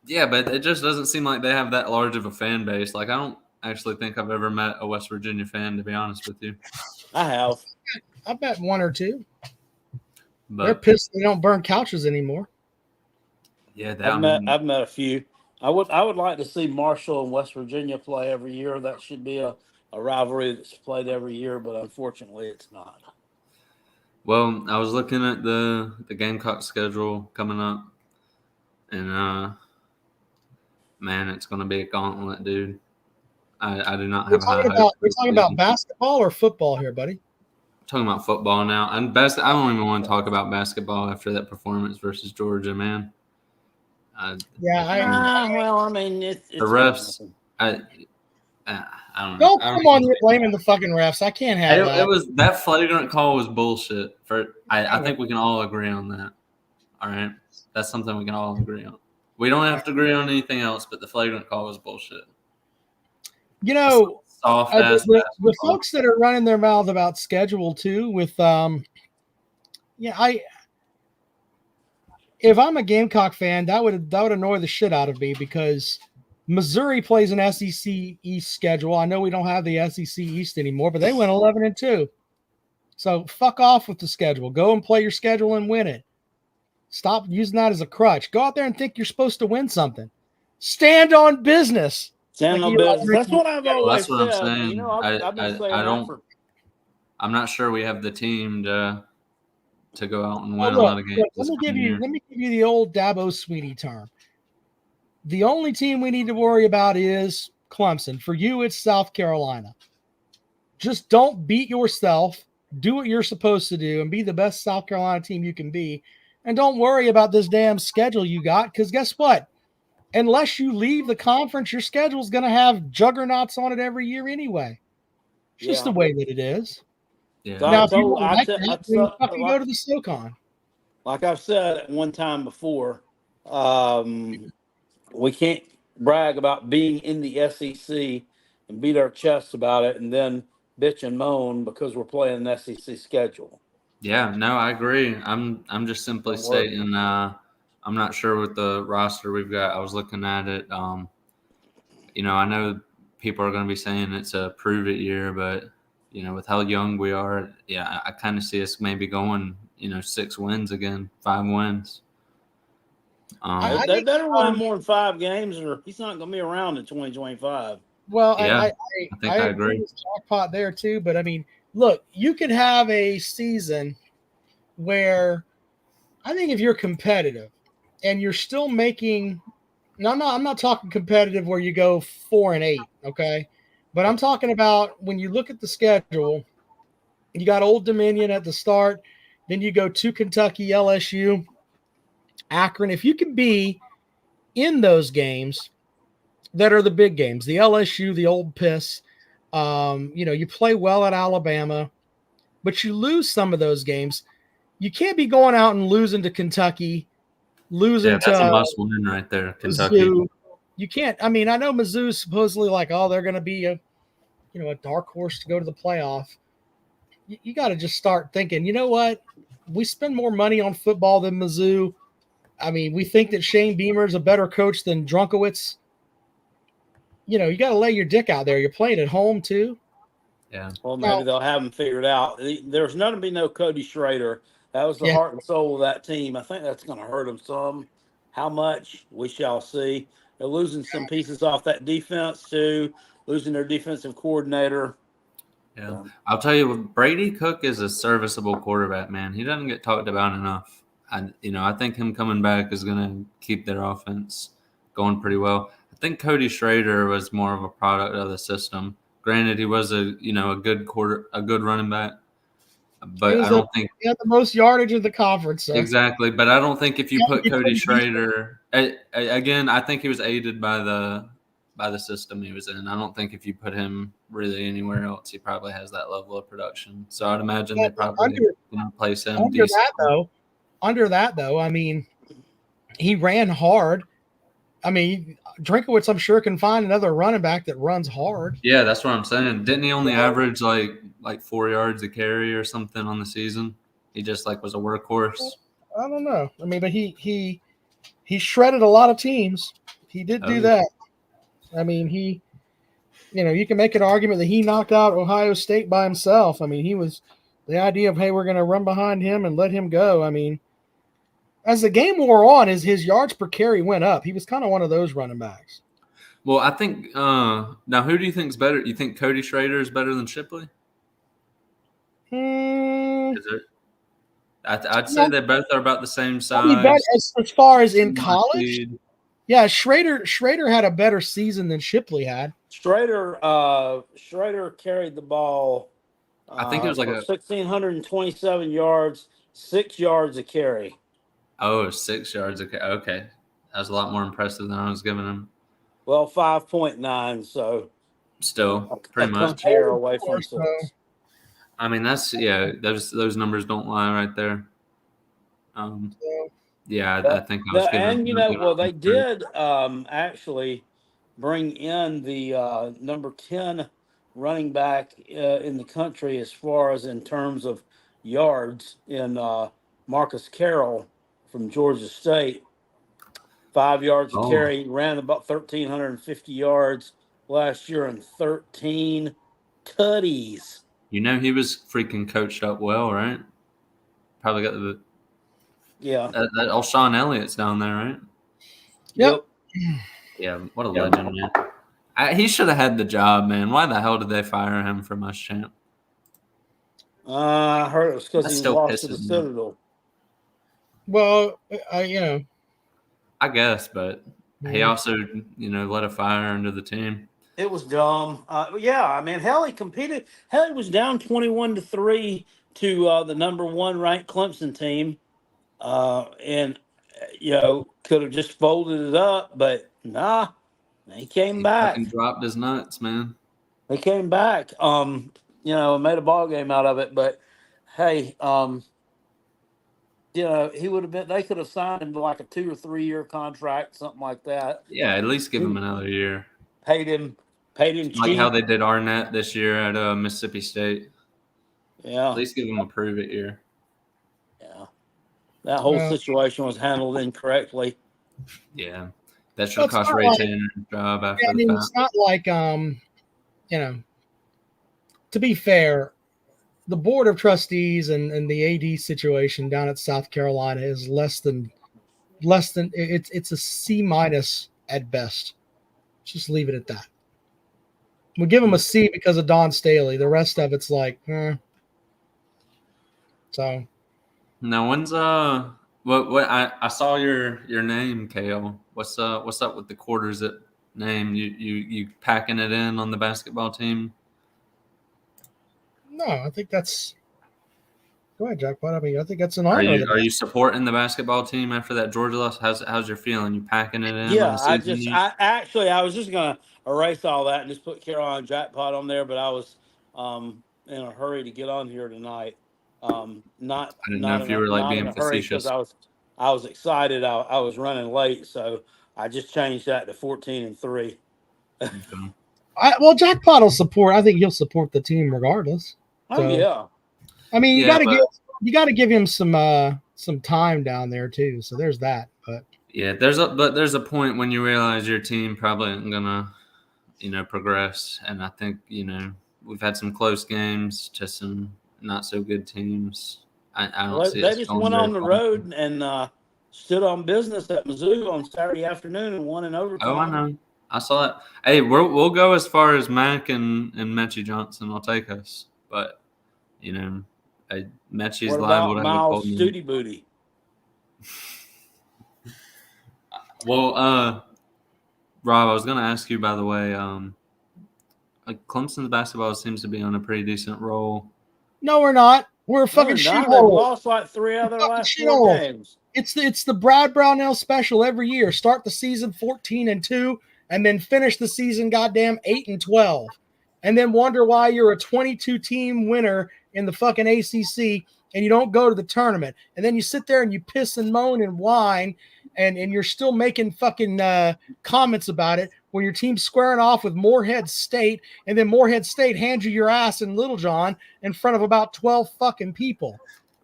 yeah, but it just doesn't seem like they have that large of a fan base. Like I don't actually think I've ever met a West Virginia fan, to be honest with you. I have. I bet 1 or 2. But They're pissed they don't burn couches anymore. yeah, I've met a few. I would like to see Marshall and West Virginia play every year. That should be a rivalry that's played every year, but unfortunately it's not. well, I was looking at the Gamecock schedule coming up, and man, it's going to be a gauntlet, dude. I do not We're have high talking hopes. we're talking about basketball or football here, buddy. Talking about football now, and I don't even want to talk about basketball after that performance versus Georgia, man. Yeah, Well, I mean, it's the refs. I don't know. Don't I come don't on, you're blaming the fucking refs. I can't have that. It was that flagrant call was bullshit. I think we can all agree on that. All right, that's something we can all agree on. We don't have to agree on anything else, but the flagrant call was bullshit. You know, Soft ass. the folks that are running their mouth about schedule too, with if I'm a Gamecock fan, that would annoy the shit out of me because Missouri plays an SEC East schedule. I know we don't have the SEC East anymore, but they went 11-2. So fuck off with the schedule. Go and play your schedule and win it. Stop using that as a crutch. Go out there and think you're supposed to win something. Stand on business. Stand on business. That's what I've always That's what said. I'm saying. You know, I've been saying that for. I'm not sure we have the team to go out and win Well, a lot of games. Let me give you the old Dabo Sweetie term. The only team we need to worry about is Clemson. For you, it's South Carolina. Just don't beat yourself. Do what you're supposed to do and be the best South Carolina team you can be. And don't worry about this damn schedule you got, because guess what? Unless you leave the conference, your schedule is going to have juggernauts on it every year anyway. It's just the way that it is. Yeah. Now, if you want to like that, then fucking go to the SoCon. Like I've said at one time before, we can't brag about being in the SEC and beat our chests about it and then bitch and moan because we're playing an SEC schedule. Yeah, no, I agree. I'm just simply stating I'm not sure what the roster we've got. I was looking at it. You know, I know people are going to be saying it's a prove it year, but you know, with how young we are, yeah, I kind of see us maybe going, 6 wins again, 5 wins. They better win more than 5 games, or he's not going to be around in 2025. Well, yeah, I think I agree. with jackpot there too, but I mean, look, you could have a season where I think if you're competitive and you're still making, no, I'm not talking competitive where you go 4-8, okay? But I'm talking about when you look at the schedule, you got Old Dominion at the start, then you go to Kentucky, LSU, Akron. If you can be in those games that are the big games, the LSU, the Old Piss, You play well at Alabama, but you lose some of those games. You can't be going out and losing to Kentucky, losing that's a to must win right there, Kentucky. Mizzou. You can't. I mean, I know Mizzou's supposedly like, oh, they're going to be a dark horse to go to the playoff. You got to just start thinking, you know what? We spend more money on football than Mizzou. I mean, we think that Shane Beamer is a better coach than Drunkowitz. You got to lay your dick out there. You're playing at home too. Yeah. Well, maybe they'll have them figured out. There's going to be no Cody Schrader. That was the heart and soul of that team. I think that's going to hurt them some. How much? We shall see. They're losing some pieces off that defense too, losing their defensive coordinator. Yeah. I'll tell you, Brady Cook is a serviceable quarterback, man. He doesn't get talked about enough. I think him coming back is going to keep their offense going pretty well. I think Cody Schrader was more of a product of the system. Granted, he was a good running back, but I don't think he had the most yardage of the conference. Sir. Exactly, but I don't think if you put Cody Schrader again, I think he was aided by the system he was in. I don't think if you put him really anywhere else, he probably has that level of production. So I'd imagine they probably place him. Under that though, I mean, he ran hard. I mean, Drinkowitz, I'm sure, can find another running back that runs hard. Yeah, that's what I'm saying. Didn't he only average like 4 yards a carry or something on the season? He just was a workhorse. I don't know. I mean, but he shredded a lot of teams. He did do that. I mean, you can make an argument that he knocked out Ohio State by himself. I mean, he was the idea of, hey, we're going to run behind him and let him go. I mean, as the game wore on, his yards per carry went up. He was kind of one of those running backs. Well, I think now who do you think is better? You think Cody Schrader is better than Shipley? I'd say they both are about the same size. As far as in college, yeah, Schrader had a better season than Shipley had. Schrader carried the ball. I think it was 1,627 yards, 6 yards a carry. Oh, 6 yards. Okay. That was a lot more impressive than I was giving him. Well, 5.9, so still pretty much hair away from 6. I mean, those numbers don't lie right there. I think I was and they did actually bring in the number 10 running back in the country as far as in terms of yards in Marcus Carroll from Georgia State. 5 yards a carry, ran about 1,350 yards last year and 13 tutties. He was freaking coached up well, right? Probably got the that old Sean Elliott's down there, right? Yep. Yeah, what a legend, man. He should have had the job, man. Why the hell did they fire him from us, champ? I heard it was because he lost to the Citadel. Well, I guess, but he also, let a fire into the team. It was dumb. I mean, hell, he competed. Hell, he was down 21-3 to the number 1 ranked Clemson team, and could have just folded it up, but nah, he came back. Fucking dropped his nuts, man. He came back. And made a ball game out of it. But hey, he would have been. They could have signed him to like a 2 or 3 year contract, something like that. Yeah, at least give him another year. Paid him cheap. Like how they did Arnett this year at Mississippi State. Yeah. At least give him a prove it year. Yeah. That whole situation was handled incorrectly. Yeah. That should have cost Ray Tanner a job after the fact. It's not like to be fair, the board of trustees and the AD situation down at South Carolina is less than it's a C- at best. Just leave it at that. We'll give him a C because of Don Staley. The rest of it's like, So now when's what I saw your name, Kale. What's up with the quarters at name? You packing it in on the basketball team? No, I think that's Go ahead, Jackpot. I mean, I think that's an Are honor. you supporting the basketball team after that Georgia loss? How's your feeling? You packing it in on Yeah, the season? I was just gonna erase all that and just put Carolina Jackpot on there, but I was in a hurry to get on here tonight. Not I didn't know if you were like not in being a hurry because facetious. I was excited. I was running late, so I just changed that to 14-3. Okay. Well, Jackpot will support. I think he'll support the team regardless. Oh So, yeah. I mean, Yeah, but you got to give him some time down there too. So there's that. But yeah, there's a point when you realize your team probably isn't gonna, progress. And I think, we've had some close games to some not so good teams. I don't see They us just going went very on the far. road and stood on business at Mizzou on Saturday afternoon and won in overtime. Oh, I know. I saw that. Hey, we'll go as far as Mac and Mechie Johnson will take us. But, Mechie's What liable about to have a Miles cold knee. Studi Booty? Well, Rob, I was going to ask you, by the way, Clemson's basketball seems to be on a pretty decent roll. no, we're not. We're a fucking They've shithole. lost like 3 out of their last 4 shithole. games. It's the Brad Brownell special every year. Start the season 14-2, and then finish the season goddamn 8-12, and then wonder why you're a 22-team winner in the fucking ACC and you don't go to the tournament. And then you sit there and you piss and moan and whine, and you're still making fucking comments about it when your team's squaring off with Morehead State, and then Morehead State hands you your ass in Little John in front of about 12 fucking people.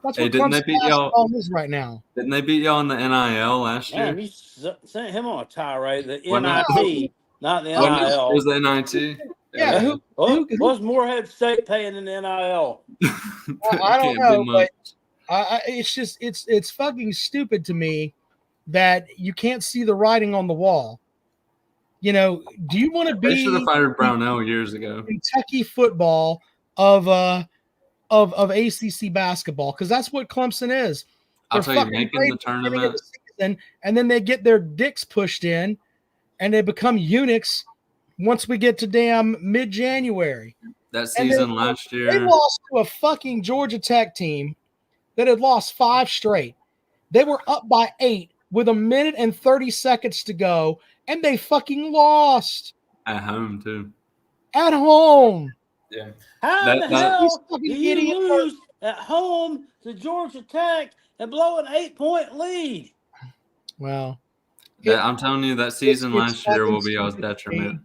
That's what didn't they Clemson beat y'all? basketball is right now. Didn't they beat y'all in the NIL last year? Man, you sent him on a tirade. The Well, no. NIT, not the It NIL. was the NIT. Yeah, What's Morehead State paying in the NIL? I don't Can't know, be but much. it's just it's fucking stupid to me that you can't see the writing on the wall. Do you want to They should have be fired Brownell years ago. Kentucky football of ACC basketball? Because that's what Clemson is. I'll They're tell you, fucking making great the at beginning of tournament. the season, and then they get their dicks pushed in, and they become eunuchs once we get to damn mid-January. That season last They year. lost to a fucking Georgia Tech team that had lost 5 straight. They were up by 8 with 1 minute and 30 seconds to go, and they fucking lost At home, too. at home. Yeah. How in the hell do fucking you idiots lose at home to Georgia Tech and blow an 8-point lead? Well, I'm telling you, that season last year will be y'all's detriment.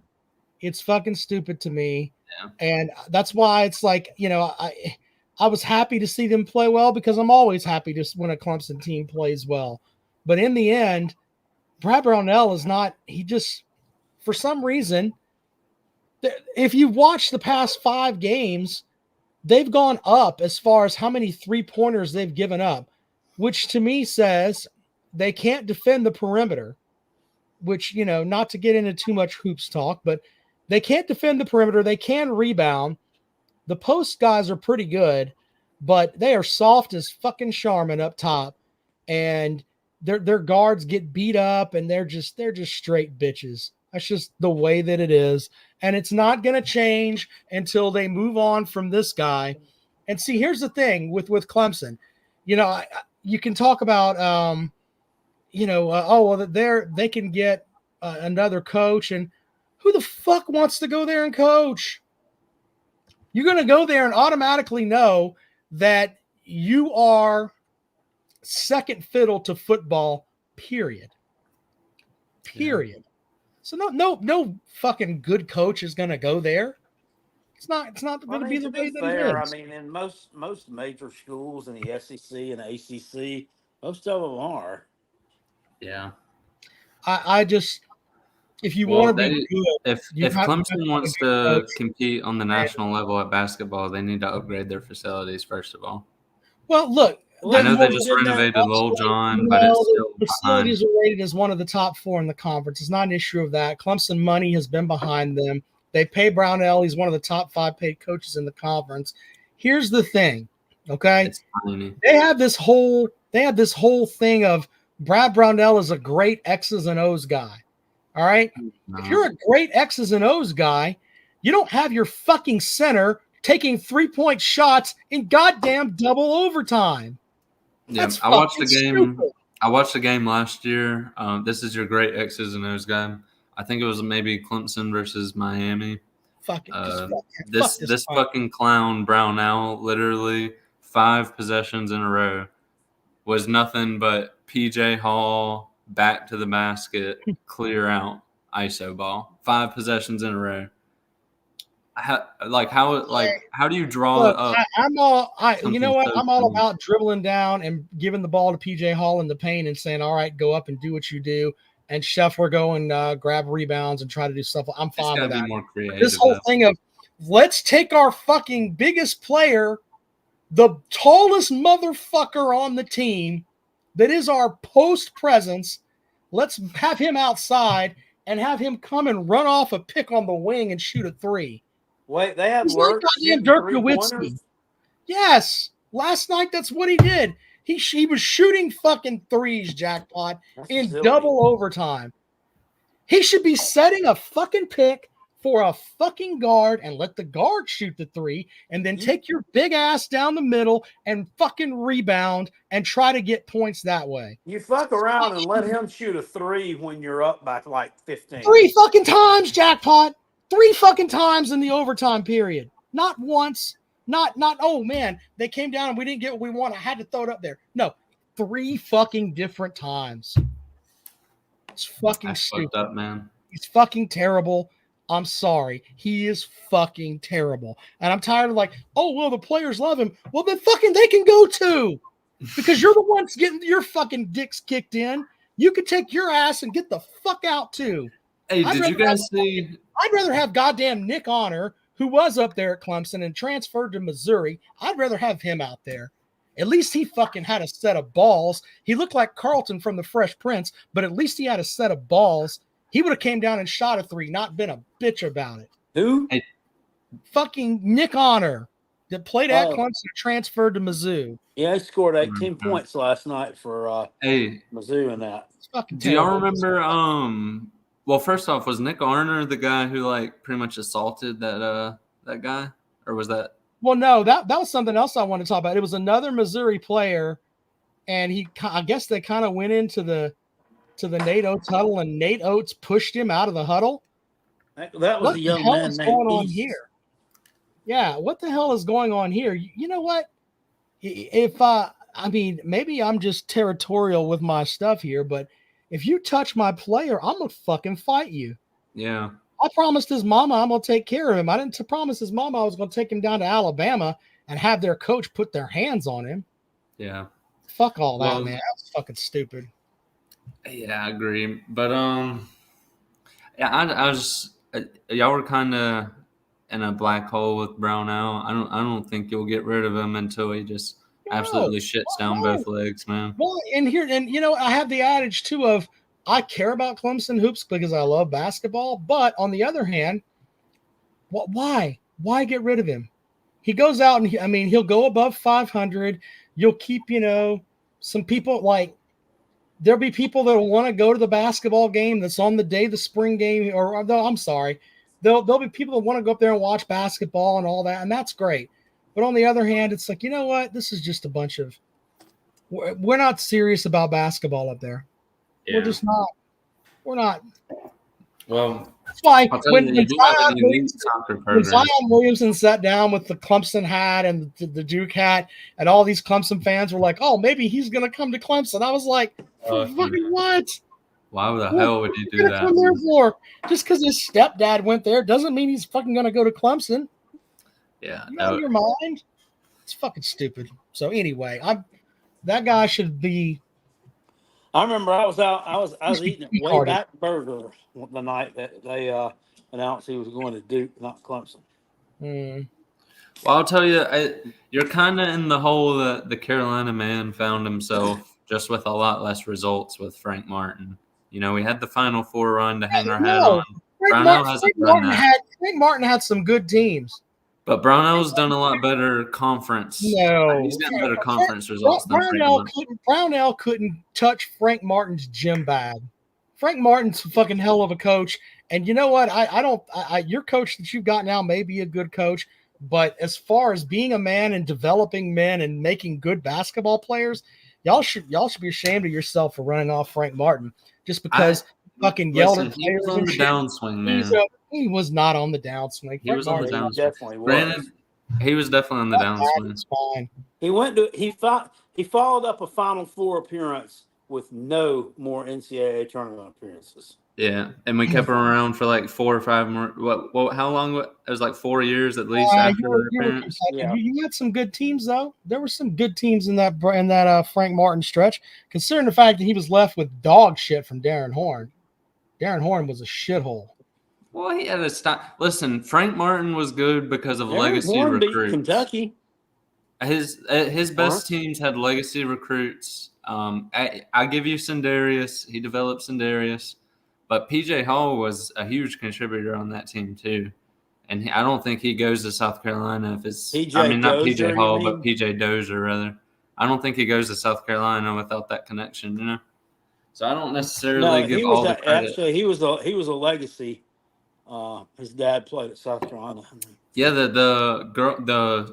It's fucking stupid to me. Yeah. And that's why it's like, I was happy to see them play well, because I'm always happy to when a Clemson team plays well. But in the end, Brad Brownell is not, he just, for some reason, if you watch the past 5 games, they've gone up as far as how many 3-pointers they've given up, which to me says they can't defend the perimeter, which, not to get into too much hoops talk, but they can't defend the perimeter. They can rebound. The post guys are pretty good, but they are soft as fucking Charmin up top, and their guards get beat up, and they're just straight bitches. That's just the way that it is, and it's not going to change until they move on from this guy. And see, here's the thing with Clemson. You can talk about they can get another coach, and who the fuck wants to go there and coach? You're going to go there and automatically know that you are second fiddle to football, period. Yeah. So no fucking good coach is going to go there. It's not going to be the way that it is. I mean, in most major schools in the SEC and ACC, most of them are. Yeah. I just, if you want to be good, if Clemson wants to compete on the national level at basketball, they need to upgrade their facilities first of all. Well, look, I know they just renovated Little John, but it's still the facilities are rated as one of the top 4 in the conference. It's not an issue of that. Clemson money has been behind them. They pay Brownell. He's one of the top 5 paid coaches in the conference. Here's the thing, okay? They have this whole thing of Brad Brownell is a great X's and O's guy. All right? No. If you're a great X's and O's guy, you don't have your fucking center taking 3-point shots in goddamn double overtime. Yeah, That's I watched the fucking game. stupid. I watched the game last year. This is your great X's and O's guy. I think it was maybe Clemson versus Miami. Fucking This fucking clown Brownell literally 5 possessions in a row was nothing but PJ Hall back to the basket, clear out, ISO ball. 5 possessions in a row. How do you draw Look, up? I'm all you know what? something so I'm all simple? about dribbling down and giving the ball to PJ Hall in the paint and saying, all right, go up and do what you do. And Scheffler go and grab rebounds and try to do stuff. I'm It's fine gotta with be that. more creative. This whole thing of let's take our fucking biggest player, the tallest motherfucker on the team that is our post presence. Let's have him outside and have him come and run off a pick on the wing and shoot a 3. Wait, they had He's work like shooting Dirk 3-pointers? Nowitzki. Yes. Last night, that's what he did. He was shooting fucking 3s, jackpot, That's in silly. double overtime. He should be setting a fucking pick for a fucking guard and let the guard shoot the 3 and then take your big ass down the middle and fucking rebound and try to get points that way. You fuck around and let him shoot a 3 when you're up by like 15. 3 fucking times, jackpot. 3 fucking times in the overtime period. Not once. Not, oh man, they came down and we didn't get what we want. I had to throw it up there. No, 3 fucking different times. It's fucking That's stupid. fucked up, man. He's fucking terrible. I'm sorry. He is fucking terrible. And I'm tired of like, oh, well, the players love him. Well, then fucking they can go too. Because you're the ones getting your fucking dicks kicked in. You could take your ass and get the fuck out too. Hey, did you guys see? I'd rather have goddamn Nick Honor, who was up there at Clemson and transferred to Missouri. I'd rather have him out there. At least he fucking had a set of balls. He looked like Carlton from the Fresh Prince, but at least he had a set of balls. He would have came down and shot a 3, not been a bitch about it. Who? Hey. Fucking Nick Honor that played at Oh. Clemson, transferred to Mizzou. Yeah, he scored 18 points last night for Hey, Mizzou in that. It's fucking do y'all terrible. remember? Well, first off, was Nick Arner the guy who like pretty much assaulted that guy, or was that? Well, no, that was something else I wanted to talk about. It was another Missouri player, and I guess they kind of went into the Nate Oates huddle, and Nate Oates pushed him out of the huddle. That was What a the young hell man is named going on East. here? Yeah, what the hell is going on here? You know what? If I mean, maybe I'm just territorial with my stuff here, but if you touch my player, I'm gonna fucking fight you. Yeah. I promised his mama I'm gonna take care of him. I didn't promise his mama I was gonna take him down to Alabama and have their coach put their hands on him. Yeah. Fuck all that, Well- man. That's fucking stupid. Yeah, I agree. But yeah, I was y'all were kind of in a black hole with Brownell. I don't think you'll get rid of him until he just absolutely shits down both legs, man. Well, and you know, I have the adage too of I care about Clemson hoops because I love basketball, but on the other hand, why get rid of him? He goes out and he'll go above 500. You'll keep, some people like there'll be people that will want to go to the basketball game that's on the day of the spring game, or I'm sorry, there'll be people that want to go up there and watch basketball and all that, and that's great. But on the other hand, it's like, you know what? This is just a bunch of we're not serious about basketball up there. Yeah. We're just not. We're not. Well, That's why I'll tell when you, you do have an elite soccer when program. Zion Williamson sat down with the Clemson hat and the Duke hat, and all these Clemson fans were like, "Oh, maybe he's going to come to Clemson." I was like, "Fucking what? Why the hell would you What do are you gonna come there that? for? Just because his stepdad went there doesn't mean he's fucking going to go to Clemson. Yeah. You out of your mind? It's fucking stupid." So anyway, that guy should be. I remember I was eating at retarded. Wayback Burger the night that they announced he was going to Duke, not Clemson. Mm, Well, I'll tell you, you're kind of in the hole that the Carolina man found himself, just with a lot less results with Frank Martin. We had the Final Four run to hang our hat No. on, Brownell hasn't done that. Frank Martin had some good teams. but Brownell's done a lot better conference. No, He's gotten better conference results than Frank Martin. Brownell couldn't touch Frank Martin's gym bag. Frank Martin's a fucking hell of a coach, and you know what? Your coach that you've got now may be a good coach, But as far as being a man and developing men and making good basketball players, y'all should be ashamed of yourself for running off Frank Martin just because fucking yelled at He was players on and the shit. downswing, man. He was not on the downswing. He was on the He downswing. definitely was. Granted, he was definitely on the downswing. It's fine. He followed up a Final Four appearance with no more NCAA tournament appearances. Yeah, and we kept him around for like 4 or 5 more. What? How long? It was like 4 years at least after the appearance. You had some good teams though. There were some good teams in that Frank Martin stretch. Considering the fact that he was left with dog shit from Darren Horn. Darren Horn was a shithole. Well, he had to stop. Listen, Frank Martin was good because of legacy Horn beat recruits. Kentucky. His best teams had legacy recruits. I give you Sindarius. He developed Sindarius. But PJ Hall was a huge contributor on that team too, and I don't think he goes to South Carolina if it's. Not PJ Hall, but PJ Dozier rather. I don't think he goes to South Carolina without that connection, you know. So I don't necessarily give all the credit. Actually, he was a legacy. His dad played at South Carolina. Yeah,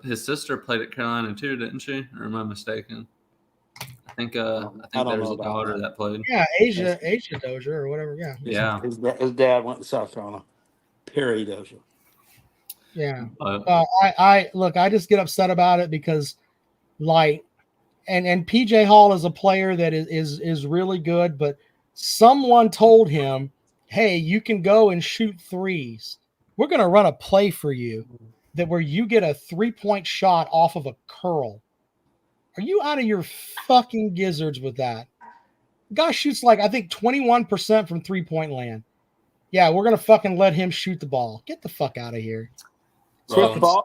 his sister played at Carolina too, didn't she? Or am I mistaken? I think there was a daughter that played. Yeah, Asia Dozier or whatever. Yeah. Yeah. His dad went to South Carolina. Perry Dozier. Yeah. I just get upset about it because, like, and PJ Hall is a player that is really good, but someone told him, "Hey, you can go and shoot threes. We're going to run a play for you where you get a 3-point shot off of a curl." Are you out of your fucking gizzards with that? Guy shoots like, I think, 21% from 3-point land. Yeah, we're going to fucking let him shoot the ball. Get the fuck out of here.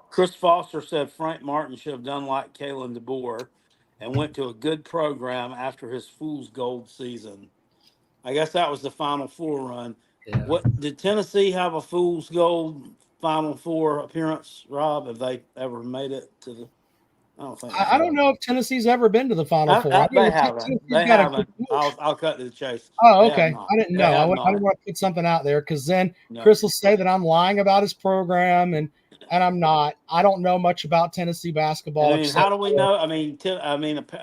Chris Foster said Frank Martin should have done like Kalen DeBoer and went to a good program after his Fool's Gold season. I guess that was the Final Four run. Yeah. What did Tennessee have a Fool's Gold Final Four appearance, Rob? Have they ever made it to the? I don't know if Tennessee's ever been to the Final Four. They haven't. They haven't. I'll cut to the chase. Oh, okay. I didn't know. I don't want to put something out there because then Chris will say that I'm lying about his program, and I'm not. I don't know much about Tennessee basketball. I mean, how do we know? I mean,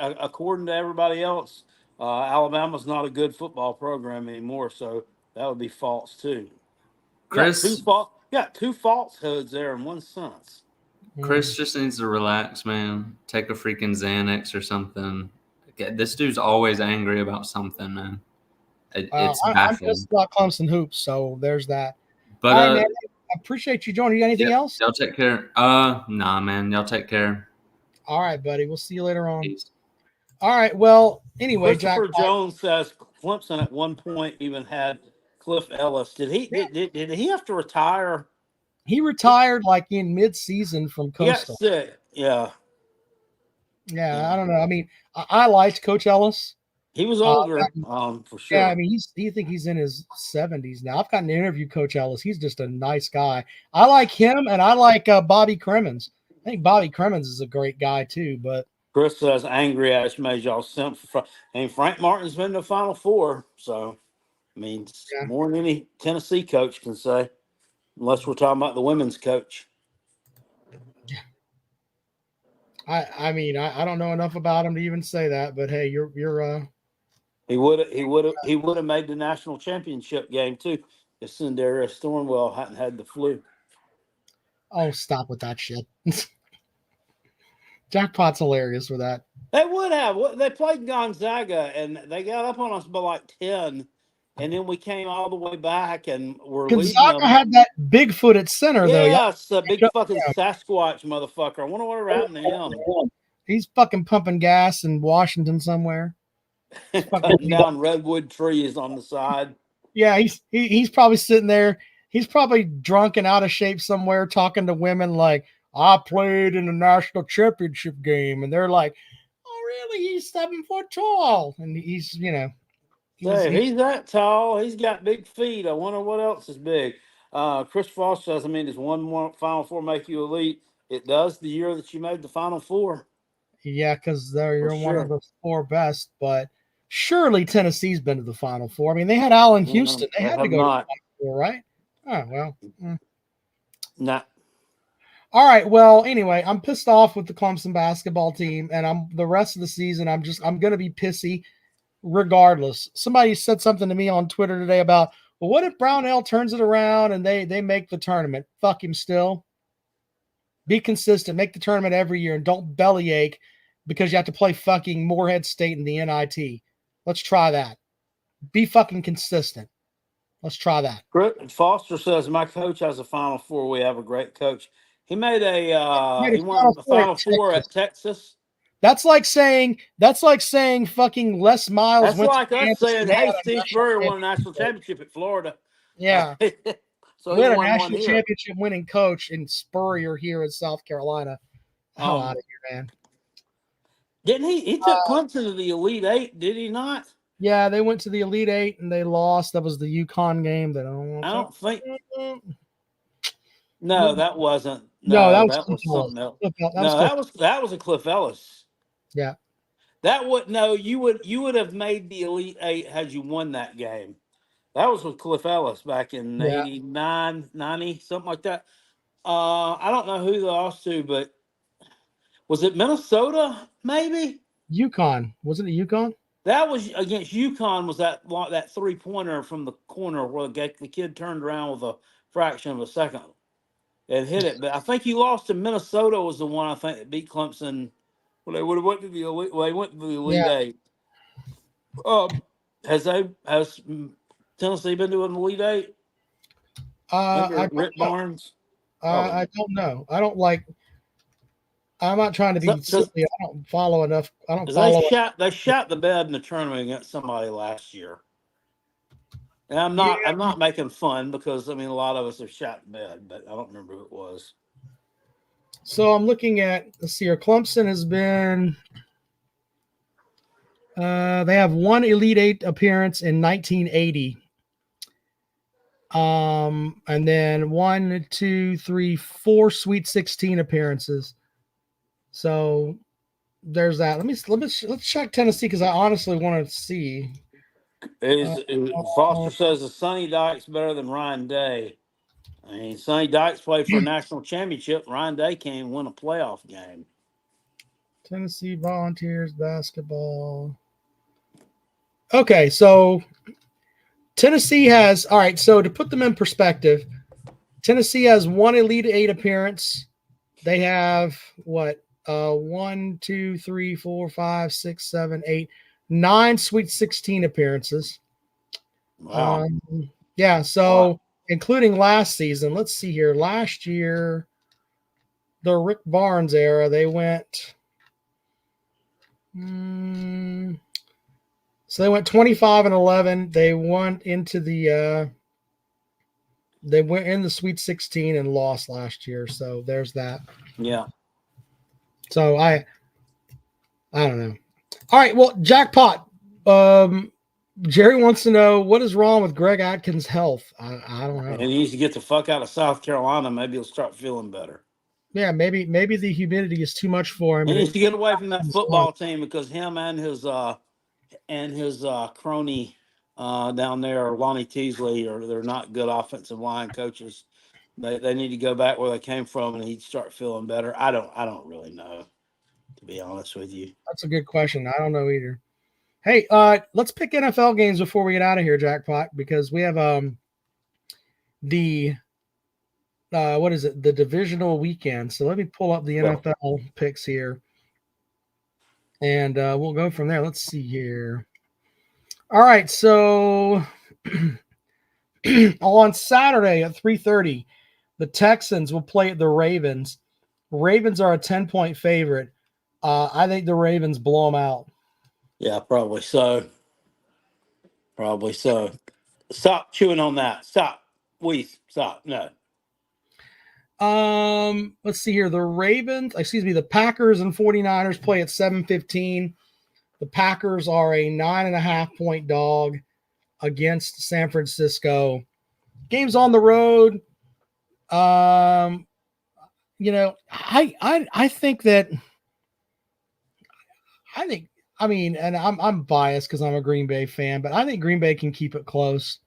according to everybody else, Alabama's not a good football program anymore, so that would be false too. Chris, two falsehoods there in one sentence. Chris just needs to relax, man. Take a freaking Xanax or something. This dude's always angry about something, man. It's baffling. I'm just about Clemson hoops, so there's that. But right, man, I appreciate you joining. You got anything else? Y'all take care. Nah, man. Y'all take care. All right, buddy. We'll see you later on. Peace. All right. Well, anyway, Christopher Jones says Clemson at one point even had Cliff Ellis. Did he have to retire? He retired like in mid-season from Coastal. Yeah. Yeah, I don't know. I mean, I liked Coach Ellis. He was older, for sure. Yeah, I mean, you think he's in his 70s now. I've gotten to interview Coach Ellis. He's just a nice guy. I like him, and I like Bobby Cremins. I think Bobby Cremins is a great guy too. But Chris says angry ass made y'all simp. And Frank Martin's been to the Final Four, so I mean, more than any Tennessee coach can say. Unless we're talking about the women's coach. I mean, I don't know enough about him to even say that, but hey, you're he would have made the national championship game too if Sindarius Thornwell hadn't had the flu. Oh, stop with that shit. Jackpot's hilarious for that. They would have. They played Gonzaga and they got up on us by like 10. And then we came all the way back and we're Gonzaga had that Bigfoot at center, though. Yeah, it's a big fucking Sasquatch motherfucker. I wonder what happened to him. He's fucking pumping gas in Washington somewhere. Cutting down redwood trees on the side. Yeah, he's probably sitting there. He's probably drunk and out of shape somewhere talking to women like, I played in the national championship game. And they're like, oh, really? He's 7 foot tall. And he's, he's that tall. He's got big feet. I wonder what else is big. Chris Foster says, does one more Final Four make you elite? It does the year that you made the Final Four. Yeah, because you're one of the 4 best. But surely Tennessee's been to the Final Four. I mean, they had Allen Houston. They had to go to the Final Four, right? Oh, well. Nah. All right. Well, anyway, I'm pissed off with the Clemson basketball team, and the rest of the season, I'm gonna be pissy regardless. Somebody said something to me on Twitter today about, well, what if Brownell turns it around and they make the tournament? Fuck him still. Be consistent, make the tournament every year, and don't bellyache because you have to play fucking Morehead State in the NIT. Let's try that. Be fucking consistent. Let's try that. Foster says my coach has a Final Four. We have a great coach. He made Made a he won the Final Four Texas. at Texas. That's like saying fucking Les Miles That's went to like us Kansas saying, and they "Hey, had a Steve national Spurrier won a championship. national championship at Florida." Yeah. So We he had a won one national here. championship winning coach in Spurrier here in South Carolina. Hell out of here, man. Didn't he? He took Clemson to the Elite Eight, did he not? Yeah, they went to the Elite Eight and they lost. That was the UConn game that I don't think. about. No, that wasn't. No, No, that was that Cliff was Ellis. something else. That was Cliff. That was a Cliff Ellis. Yeah. That would no. You would have made the Elite Eight had you won that game. That was with Cliff Ellis back in Yeah. 89, 90, something like that. I don't know who they lost to, but was it Minnesota? Maybe UConn. Wasn't it UConn? that was against UConn. Was that 3-pointer from the corner where the kid turned around with a fraction of a second and hit it? But I think you lost to Minnesota. Was the one I think that beat Clemson. Well, they would have went to the Elite. Well, they went to the Elite Eight. Has Tennessee been to an Elite Eight? Rick Barnes. I don't know. I'm not trying to be silly. I don't follow enough. I don't follow. They shot the bed in the tournament against somebody last year. And I'm not making fun because I mean a lot of us have shot the bed, but I don't remember who it was. So I'm looking at, let's see here. Clemson has been they have one Elite Eight appearance in 1980. And then 1, 2, 3, 4 Sweet 16 appearances. So there's that. Let's check Tennessee because I honestly want to see. Foster says the Sonny Dykes better than Ryan Day. I mean, Sonny Dykes played for a national championship. Ryan Day can't even win a playoff game. Tennessee Volunteers basketball. Okay, so Tennessee has, all right, so to put them in perspective, Tennessee has one Elite Eight appearance. They have what? 1, 2, 3, 4, 5, 6, 7, 8, 9 Sweet 16 appearances. Wow. Yeah, so including last season. Let's see here. Last year, the Rick Barnes era, they went so they went 25-11. They went into they went in the Sweet 16 and lost last year. So there's that. Yeah. So I don't know. All right, well, jackpot. Jerry wants to know what is wrong with Greg Atkins' health. I don't know. And he needs to get the fuck out of South Carolina. Maybe he'll start feeling better. Yeah, maybe the humidity is too much for him. He needs to get away from that football team because him and his crony down there, Lonnie Teasley, they're not good offensive line coaches. They need to go back where they came from, and he'd start feeling better. I don't really know, to be honest with you. That's a good question. I don't know either. Hey, let's pick NFL games before we get out of here, Jackpot, because we have the what is it? The divisional weekend. So let me pull up the NFL picks here, and we'll go from there. Let's see here. All right, so on Saturday at 3:30. The Texans will play the Ravens. Ravens are a 10-point favorite. I think the Ravens blow them out. Yeah, probably so. Probably so. Stop chewing on that. Stop. Stop. No. Let's see here. The Packers and 49ers play at 7:15. The Packers are a 9.5-point dog against San Francisco. Game's on the road. I mean, and I'm biased because I'm a Green Bay fan, but I think Green Bay can keep it close.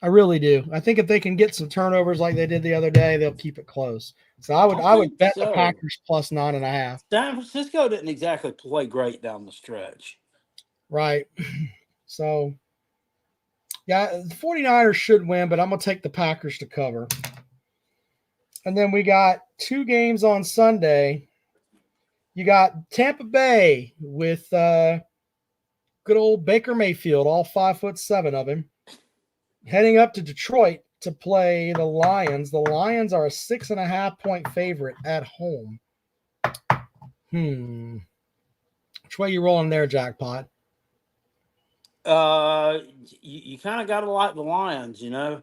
I really do. I think if they can get some turnovers like they did the other day, they'll keep it close. So I would think bet the so. Packers plus 9.5. San Francisco didn't exactly play great down the stretch. Right. So yeah, the 49ers should win, but I'm gonna take the Packers to cover. And then we got 2 games on Sunday. You got Tampa Bay with good old Baker Mayfield, all 5'7" of him, heading up to Detroit to play the Lions. The Lions are a 6.5-point favorite at home. Which way you rolling there, Jackpot? You kind of got to like the Lions, you know.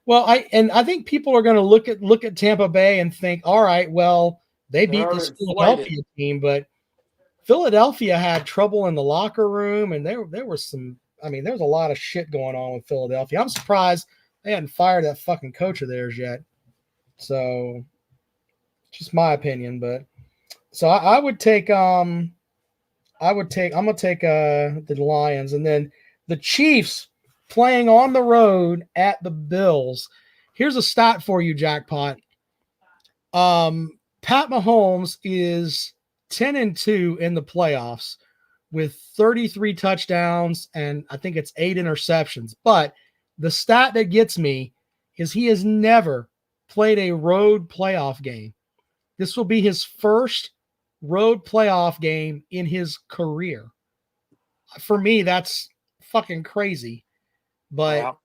Well, I think people are going to look at Tampa Bay and think, all right, well, they beat They're this inflated. Philadelphia team, but Philadelphia had trouble in the locker room, and there was some. I mean, there's a lot of shit going on with Philadelphia. I'm surprised they hadn't fired that fucking coach of theirs yet. So, just my opinion, but so I would take I'm gonna take the Lions, and then the Chiefs playing on the road at the Bills. Here's a stat for you, Jackpot. Pat Mahomes is 10-2 in the playoffs with 33 touchdowns and I think it's 8 interceptions. But the stat that gets me is he has never played a road playoff game. This will be his first road playoff game in his career. For me, that's fucking crazy. But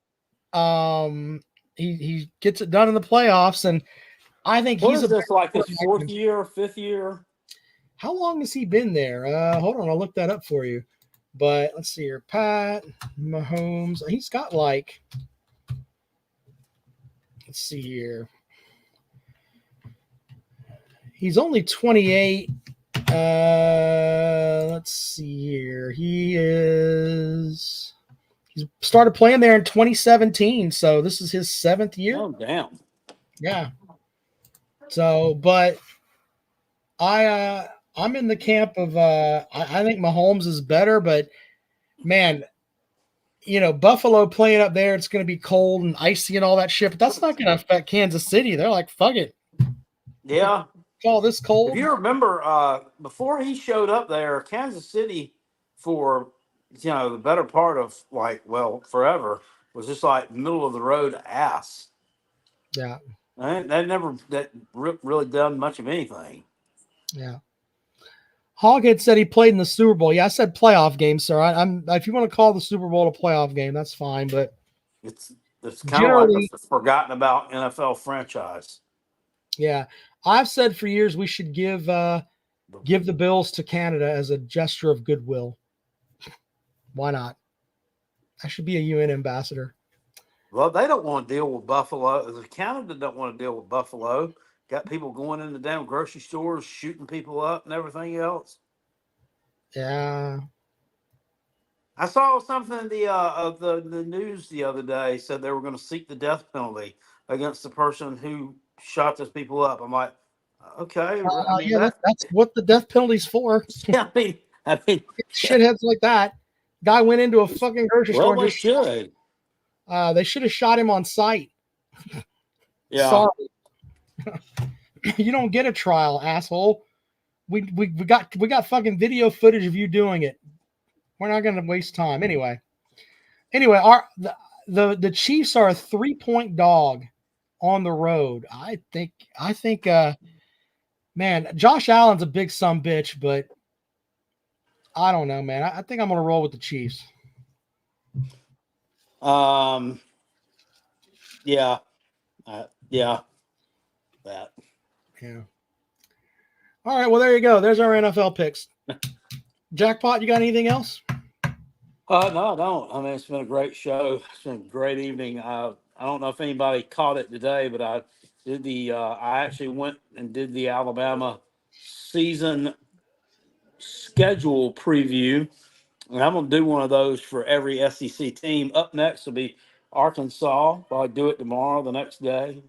he gets it done in the playoffs, and I think What he's is this, like his quarterback. 4th year, 5th year? How long has he been there? Hold on, I'll look that up for you. But let's see here. Pat Mahomes, he's got like, let's see here. He's only 28. Let's see here. He's started playing there in 2017, so this is his 7th year. Oh, damn. Yeah. So, but I'm in the camp of I think Mahomes is better, but man, you know, Buffalo playing up there, it's going to be cold and icy and all that shit, but that's not going to affect Kansas City. They're like, fuck it. Yeah. All this cold. If you remember, before he showed up there, Kansas City, for the better part of forever, was just like middle of the road ass. Yeah. They never really done much of anything. Yeah. Hoghead said he played in the Super Bowl. Yeah, I said playoff game, sir. I'm if you want to call the Super Bowl a playoff game, that's fine. But It's kind of like a forgotten about NFL franchise. Yeah, I've said for years we should give the Bills to Canada as a gesture of goodwill. Why not? I should be a UN ambassador. Well, they don't want to deal with Buffalo. Canada don't want to deal with Buffalo. Got people going in the damn grocery stores, shooting people up and everything else. Yeah. I saw something in the news the other day, said they were going to seek the death penalty against the person who shot those people up. I'm like, okay. That's what the death penalty's for. Yeah, I mean, shitheads like that. Guy went into a fucking grocery store. Well, they should. They should have shot him on sight. Yeah. Sorry. You don't get a trial, asshole. We got fucking video footage of you doing it. We're not going to waste time. Anyway, the Chiefs are a 3-point dog on the road. I think man, Josh Allen's a big sumbitch, but I don't know, man. I think I'm going to roll with the Chiefs. Yeah. That. Yeah. All right. Well, there you go. There's our NFL picks. Jackpot, you got anything else? No, I don't. I mean, it's been a great show. It's been a great evening. I don't know if anybody caught it today, but I did I actually went and did the Alabama season schedule preview. And I'm going to do one of those for every SEC team. Up next will be Arkansas. I'll do it tomorrow, the next day.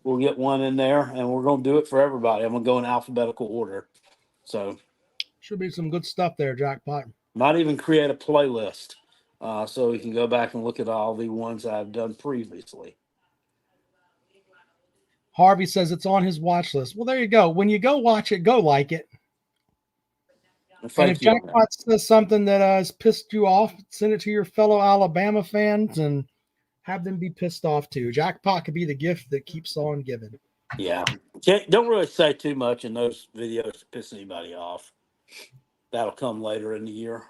We'll get one in there, and we're going to do it for everybody. I'm going to go in alphabetical order. So should be some good stuff there, Jackpot. might even create a playlist. so you can go back and look at all the ones I've done previously. Harvey says it's on his watch list. Well, there you go. When you go watch it, go like it. And Thank if you on that. Jackpot says something that has pissed you off, send it to your fellow Alabama fans and have them be pissed off too. Jackpot could be the gift that keeps on giving. Yeah. Don't really say too much in those videos to piss anybody off. That'll come later in the year.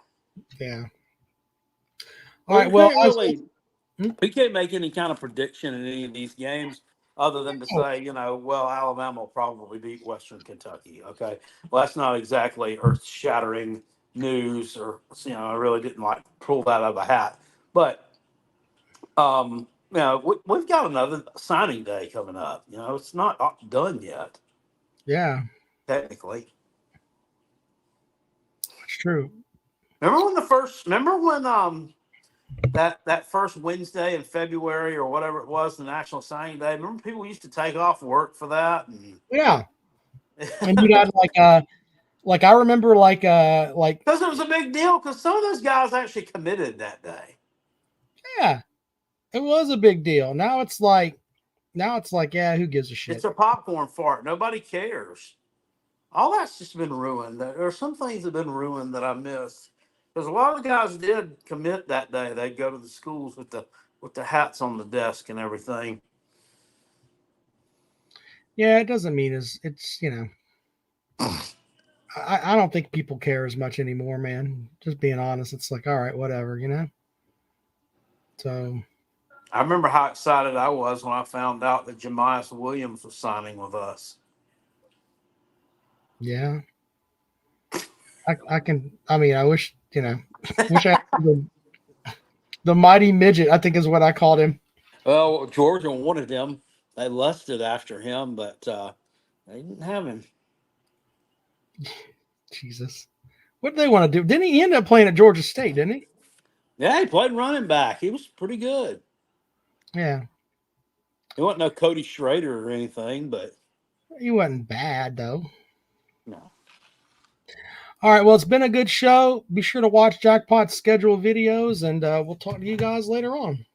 Yeah. All right. Well, we can't make any kind of prediction in any of these games other than to say, well, Alabama will probably beat Western Kentucky. Okay. Well, that's not exactly earth shattering news, or, I really didn't pull that out of a hat. But, we've got another signing day coming up. It's not done yet. Yeah. Technically. It's true. Remember when that first Wednesday in February or whatever it was, the National Signing Day? Remember people used to take off work for that? Yeah. And you'd have I remember because it was a big deal, because some of those guys actually committed that day. Yeah, it was a big deal. Now it's like, yeah, who gives a shit? It's a popcorn fart. Nobody cares. All that's just been ruined. There are some things that have been ruined that I missed. Because a lot of the guys did commit that day. They'd go to the schools with the hats on the desk and everything. Yeah, it doesn't mean it's I don't think people care as much anymore, man. Just being honest, it's like, all right, whatever, So I remember how excited I was when I found out that Jemias Williams was signing with us. yeah, I wish wish I had the mighty midget, I think is what I called him. Well, Georgia wanted him. They lusted after him, but they didn't have him. Jesus, what did they want to do? Didn't he end up playing at Georgia State? Didn't he? Yeah, he played running back. He was pretty good. Yeah, He wasn't no Cody Schrader or anything, but he wasn't bad though. no. All right, well, it's been a good show. Be sure to watch Jackpot's schedule videos, and we'll talk to you guys later on.